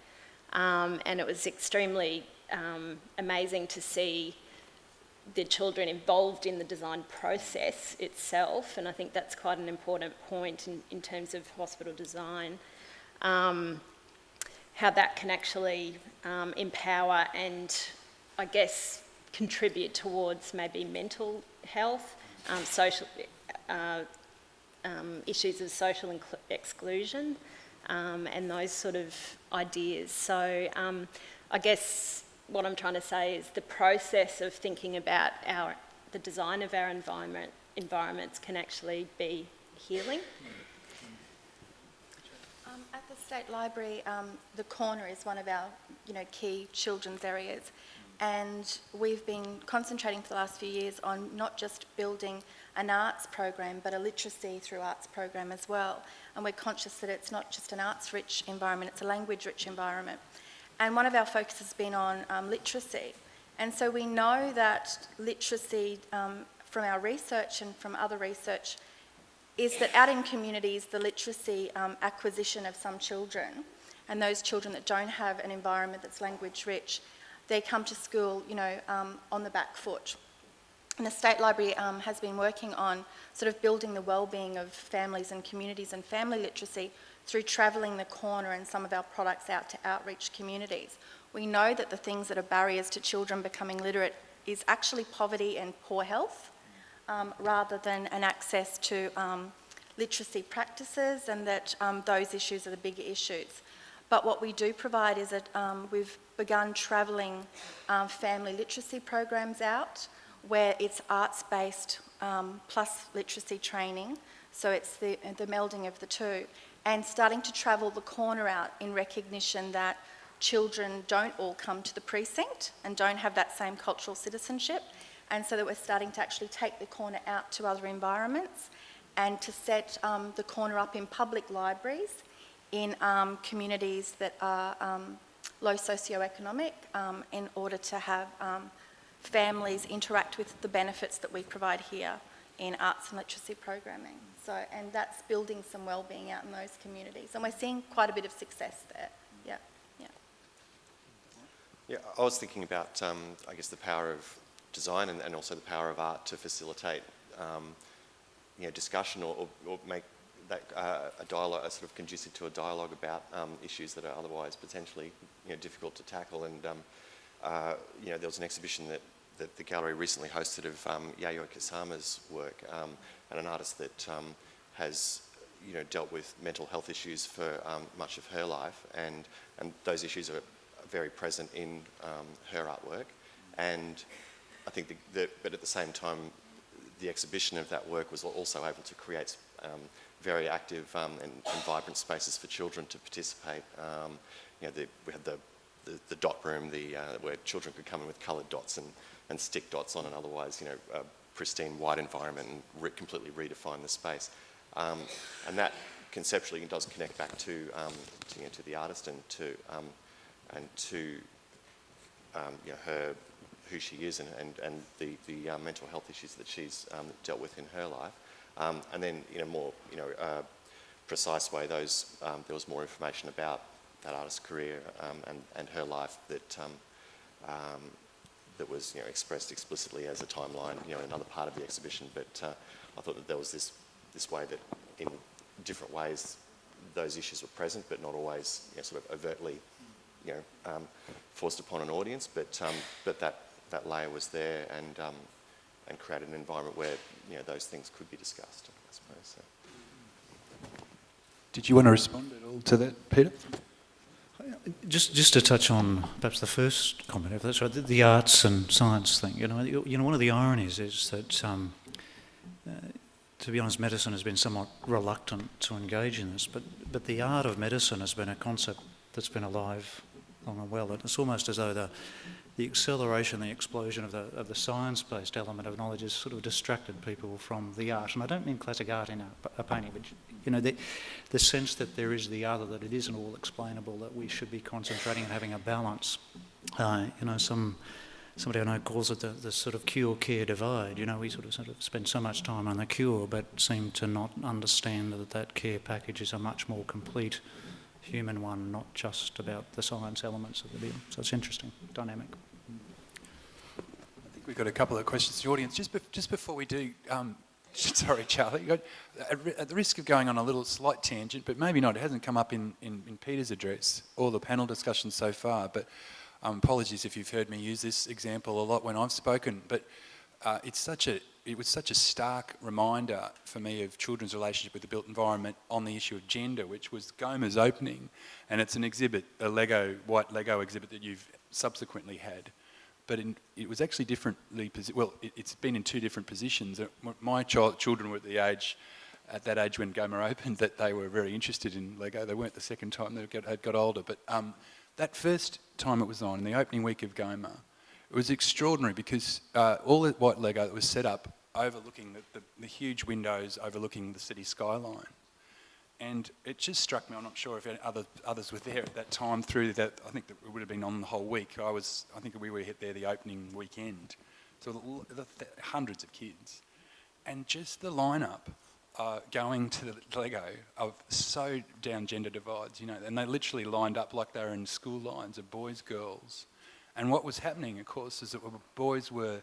C: And it was extremely amazing to see the children involved in the design process itself, and I think that's quite an important point in terms of hospital design, how that can actually empower and, I guess, contribute towards maybe mental health, social issues of social exclusion, and those sort of ideas. So I guess what I'm trying to say is the process of thinking about the design of our environments can actually be healing.
D: At the State Library, the corner is one of our key children's areas, and we've been concentrating for the last few years on not just building an arts program but a literacy through arts program as well, and we're conscious that it's not just an arts-rich environment, it's a language-rich environment. And one of our focus has been on literacy. And so we know that literacy, from our research and from other research, is that out in communities, the literacy acquisition of some children, and those children that don't have an environment that's language rich, they come to school, on the back foot. And the State Library has been working on sort of building the well-being of families and communities and family literacy through travelling the corner and some of our products out to outreach communities. We know that the things that are barriers to children becoming literate is actually poverty and poor health, rather than an access to literacy practices, and that those issues are the bigger issues. But what we do provide is that we've begun travelling family literacy programs out, where it's arts-based plus literacy training, so it's the melding of the two, and starting to travel the corner out in recognition that children don't all come to the precinct and don't have that same cultural citizenship, and so that we're starting to actually take the corner out to other environments and to set the corner up in public libraries in communities that are low socioeconomic, in order to have families interact with the benefits that we provide here in arts and literacy programming. So, and that's building some wellbeing out in those communities, and we're seeing quite a bit of success there.
E: Yeah, I was thinking about, I guess, the power of design and also the power of art to facilitate, discussion or make that a dialogue, sort of conducive to a dialogue about issues that are otherwise potentially, difficult to tackle. And there was an exhibition that the gallery recently hosted of Yayoi Kusama's work, and an artist that has dealt with mental health issues for much of her life, and those issues are very present in her artwork. And I think but at the same time, the exhibition of that work was also able to create very active and vibrant spaces for children to participate. We had the dot room, where children could come in with coloured dots and stick dots on an otherwise, a pristine white environment, and completely redefine the space. And that conceptually does connect back to the artist and to her, who she is, and the mental health issues that she's dealt with in her life. And then in a more precise way, there was more information about that artist's career and her life that was expressed explicitly as a timeline in another part of the exhibition. But I thought that there was this way that in different ways those issues were present, but not always sort of overtly forced upon an audience. But that layer was there, and created an environment where those things could be discussed, I suppose. So.
A: Did you want to respond at all to that, Peter?
B: Just to touch on perhaps the first comment, if that's right, the arts and science thing. One of the ironies is that, to be honest, medicine has been somewhat reluctant to engage in this, but the art of medicine has been a concept that's been alive long and well. It's almost as though the acceleration, the explosion of the science-based element of knowledge has sort of distracted people from the art. And I don't mean classic art in a painting, but the sense that there is the other, that it isn't all explainable, that we should be concentrating on having a balance. Somebody I know calls it the sort of cure-care divide. We sort of spend so much time on the cure, but seem to not understand that care package is a much more complete human one, not just about the science elements of the deal. So it's interesting, dynamic.
A: I think we've got a couple of questions to the audience. Just before we do, sorry, Charlie, at the risk of going on a little slight tangent, but maybe not, it hasn't come up in Peter's address or the panel discussion so far, but apologies if you've heard me use this example a lot when I've spoken, but it was such a stark reminder for me of children's relationship with the built environment on the issue of gender, which was Gomer's opening, and it's an exhibit, a white Lego exhibit that you've subsequently had. But it was actually differently, it's been in two different positions. My children were at that age when Gomer opened, that they were very interested in Lego. They weren't the second time they had got older, but that first time it was on, in the opening week of Gomer, it was extraordinary because all the white Lego that was set up overlooking the huge windows overlooking the city skyline. And it just struck me, I'm not sure if others were there at that time through that, I think that it would have been on the whole week. I think we were there the opening weekend. So hundreds of kids. And just the lineup going to the Lego of so down gender divides, and they literally lined up like they were in school lines of boys, girls. And what was happening, of course, is that boys were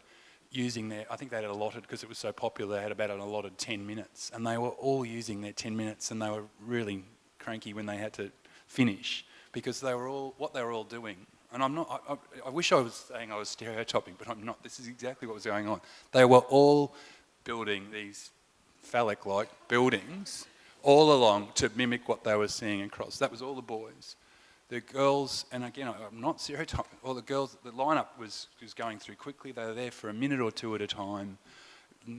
A: using I think they had allotted, because it was so popular, they had about an allotted 10 minutes, and they were all using their 10 minutes, and they were really cranky when they had to finish, because what they were all doing, and I wish I was saying I was stereotyping, but I'm not. This is exactly what was going on. They were all building these phallic-like buildings all along to mimic what they were seeing across. That was all the boys. The girls, and again, I'm not stereotyping, all the girls, the lineup was going through quickly. They were there for a minute or two at a time,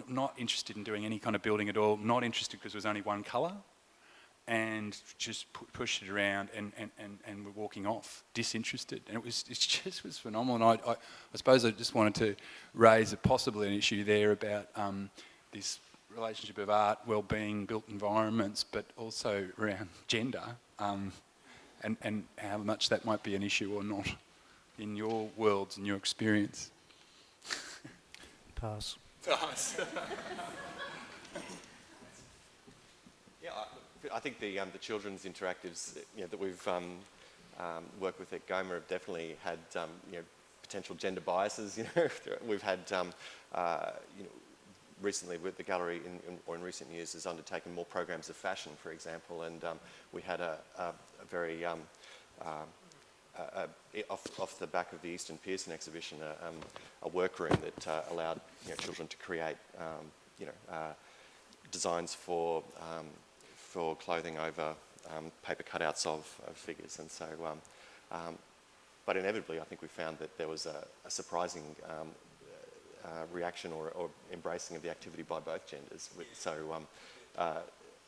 A: not interested in doing any kind of building at all, not interested because there was only one colour, and just pushed it around and were walking off, disinterested. And it just was phenomenal. And I suppose I just wanted to raise possibly an issue there about this relationship of art, well-being, built environments, but also around gender. And how much that might be an issue or not in your worlds and your experience.
B: Pass.
E: Yeah, I think the children's interactives that we've worked with at Gomer have definitely had potential gender biases. We've had recently with the gallery in recent years has undertaken more programs of fashion, for example, and we had a very off the back of the Easton Pearson exhibition, a workroom that allowed children to create designs for clothing over paper cutouts of figures, and so but inevitably I think we found that there was a surprising reaction or embracing of the activity by both genders. So,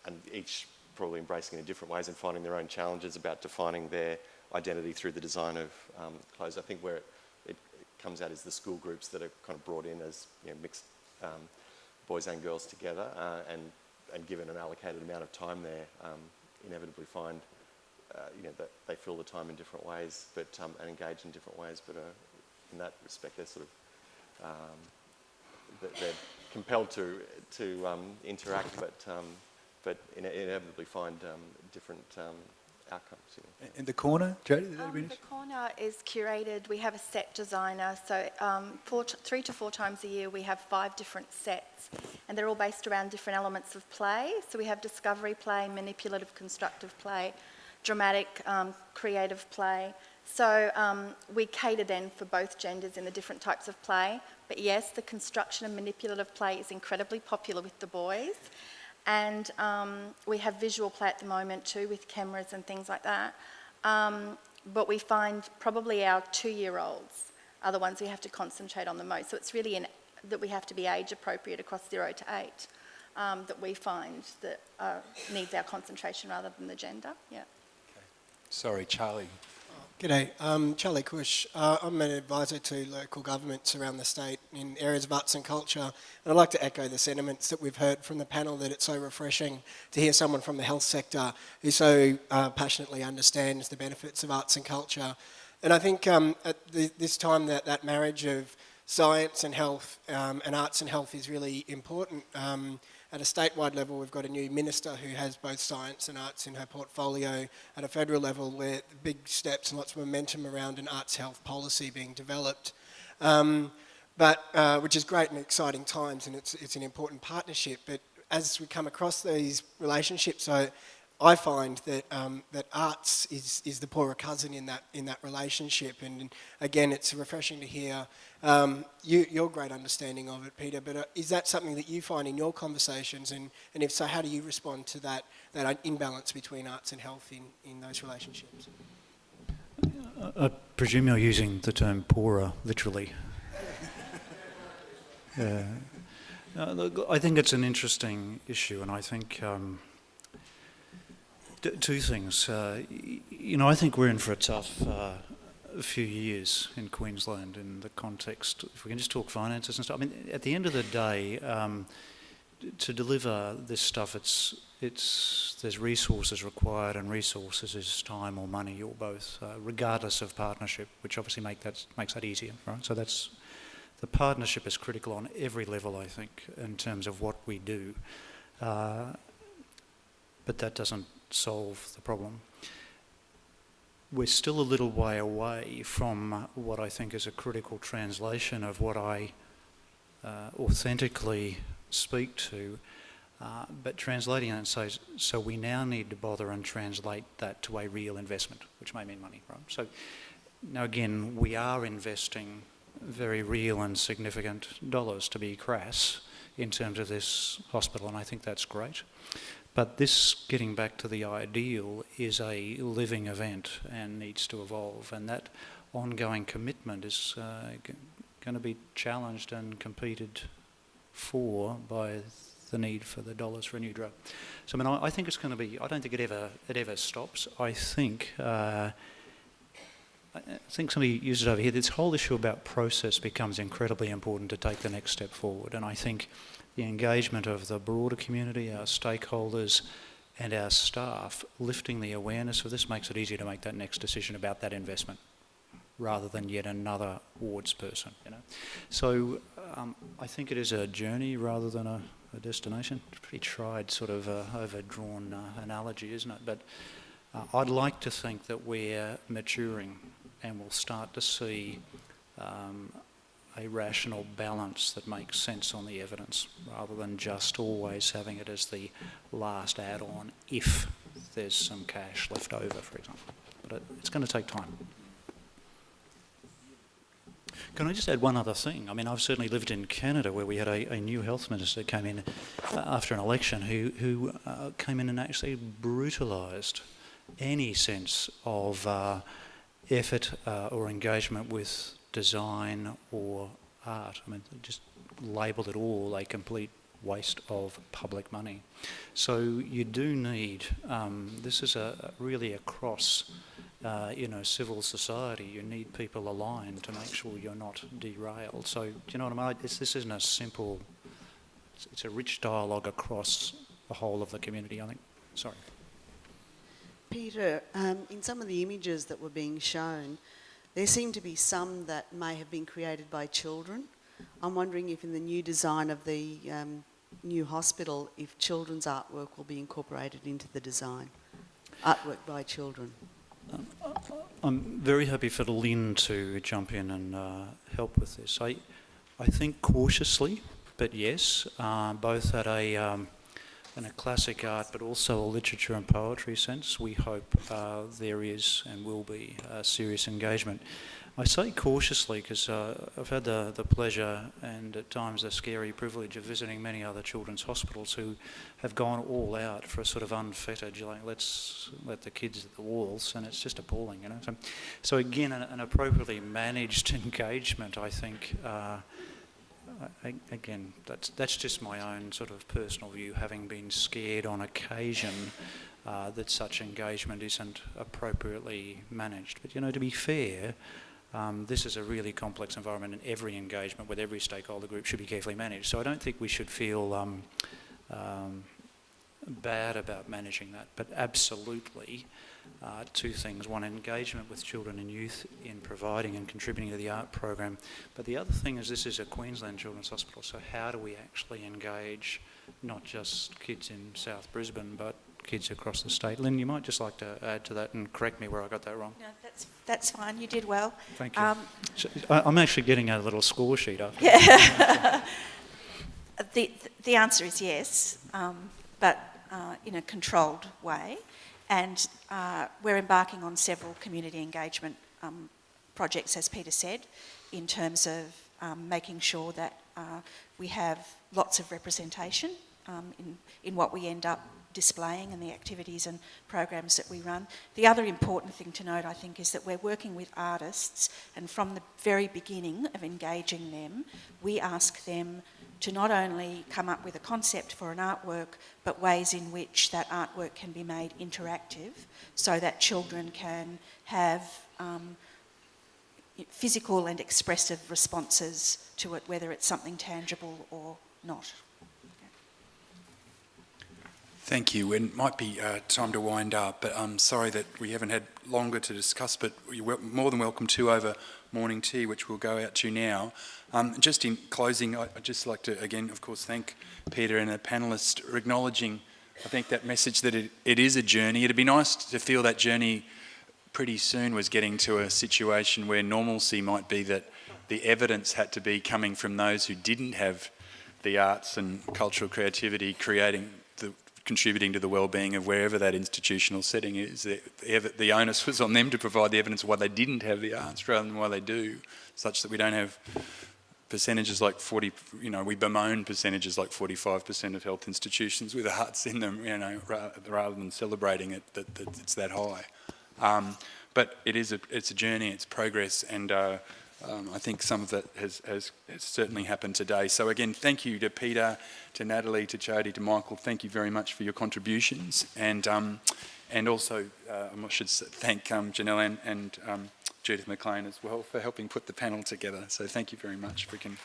E: and each probably embracing it in different ways and finding their own challenges about defining their identity through the design of clothes. I think where it comes out is the school groups that are kind of brought in as mixed boys and girls together, and given an allocated amount of time there, inevitably find that they fill the time in different ways, but and engage in different ways. But in that respect, they're sort of they're compelled to interact, but inevitably find different outcomes.
A: In the corner, Jodie?
D: The corner is curated. We have a set designer, so 3 to 4 times a year we have 5 different sets, and they're all based around different elements of play. So we have discovery play, manipulative constructive play, dramatic creative play. So we cater then for both genders in the different types of play. But yes, the construction and manipulative play is incredibly popular with the boys. And we have visual play at the moment too, with cameras and things like that. but we find probably our 2-year-olds are the ones we have to concentrate on the most. So it's really that we have to be age appropriate across 0 to 8 that we find that needs our concentration rather than the gender. Yeah.
A: Okay. Sorry, Charlie.
F: G'day, Charlie Cush. I'm an advisor to local governments around the state in areas of arts and culture, and I'd like to echo the sentiments that we've heard from the panel, that it's so refreshing to hear someone from the health sector who so passionately understands the benefits of arts and culture. And I think at this time that marriage of science and health and arts and health is really important. At a statewide level, we've got a new minister who has both science and arts in her portfolio. At a federal level, where big steps and lots of momentum around an arts health policy being developed, which is great and exciting times, and it's an important partnership. But as we come across these relationships, I find that that arts is the poorer cousin in that relationship, and again, it's refreshing to hear your great understanding of it, Peter. But is that something that you find in your conversations, and if so, how do you respond to that imbalance between arts and health in those relationships?
B: I presume you're using the term poorer literally. Look, I think it's an interesting issue, and I think two things. I think we're in for a tough few years in Queensland in the context, if we can just talk finances and stuff. I mean, at the end of the day, to deliver this stuff, there's resources required, and resources is time or money or both, regardless of partnership, which obviously makes that easier, right? So the partnership is critical on every level, I think, in terms of what we do. But that doesn't solve the problem. We're still a little way away from what I think is a critical translation of what I authentically speak to, but translating it and say, so we now need to bother and translate that to a real investment, which may mean money, right? So now again, we are investing very real and significant dollars, to be crass, in terms of this hospital, and I think that's great. But this, getting back to the ideal, is a living event and needs to evolve, and that ongoing commitment is going to be challenged and competed for by the need for the dollars for a new drug. So I mean, I think it's going to be, I don't think it ever stops. I think somebody used it over here, this whole issue about process becomes incredibly important to take the next step forward, and I think the engagement of the broader community, our stakeholders and our staff, lifting the awareness of this makes it easier to make that next decision about that investment rather than yet another wards person, So I think it is a journey rather than a destination. It's a pretty tried sort of overdrawn analogy, isn't it? But I'd like to think that we're maturing and we'll start to see a rational balance that makes sense on the evidence, rather than just always having it as the last add-on if there's some cash left over, for example. But it's going to take time. Can I just add one other thing? I mean, I've certainly lived in Canada where we had a new health minister came in after an election who came in and actually brutalised any sense of effort or engagement with design or art. I mean, just labelled it all a complete waste of public money. So you do need, this is really across, civil society. You need people aligned to make sure you're not derailed. So do you know what I mean? This isn't a simple, it's a rich dialogue across the whole of the community, I think. Sorry.
G: Peter, in some of the images that were being shown, there seem to be some that may have been created by children. I'm wondering if in the new design of the new hospital, if children's artwork will be incorporated into the design, artwork by children.
B: I'm very happy for Lynn to jump in and help with this. I think cautiously, but yes, both at a in a classic art, but also a literature and poetry sense, we hope there is and will be serious engagement. I say cautiously because I've had the pleasure and at times the scary privilege of visiting many other children's hospitals who have gone all out for a sort of unfettered, like, let's let the kids at the walls, and it's just appalling, you know. So again, an appropriately managed engagement, I think, again, that's just my own sort of personal view, having been scared on occasion that such engagement isn't appropriately managed. But, you know, to be fair, this is a really complex environment, and every engagement with every stakeholder group should be carefully managed. So I don't think we should feel bad about managing that, but absolutely two things. One, engagement with children and youth in providing and contributing to the art program. But the other thing is this is a Queensland Children's Hospital, so how do we actually engage not just kids in South Brisbane, but kids across the state? Lynn, you might just like to add to that and correct me where I got that wrong.
H: No, that's fine. You did well.
B: Thank you. So I'm actually getting a little score sheet up.
H: Yeah. The answer is yes, but in a controlled way. And we're embarking on several community engagement projects, as Peter said, in terms of making sure that we have lots of representation in what we end up displaying and the activities and programs that we run. The other important thing to note, I think, is that we're working with artists, and from the very beginning of engaging them, we ask them to not only come up with a concept for an artwork, but ways in which that artwork can be made interactive so that children can have physical and expressive responses to it, whether it's something tangible or not.
A: Thank you. It might be time to wind up, but I'm sorry that we haven't had longer to discuss, but you're more than welcome to over morning tea, which we'll go out to now. Just in closing, I'd just like to, again, of course, thank Peter and the panellists for acknowledging, I think, that message that it is a journey. It'd be nice to feel that journey pretty soon was getting to a situation where normalcy might be that the evidence had to be coming from those who didn't have the arts and cultural creativity contributing to the well-being of wherever that institutional setting is. The onus was on them to provide the evidence of why they didn't have the arts rather than why they do, such that we don't have percentages like 40, we bemoan percentages like 45% of health institutions with arts in them, rather than celebrating it, that it's that high. But it's a journey, it's progress, and I think some of that has certainly happened today. So again, thank you to Peter, to Natalie, to Jody, to Michael. Thank you very much for your contributions, and also I should thank Janelle and Judith McLean as well for helping put the panel together. So thank you very much. We can.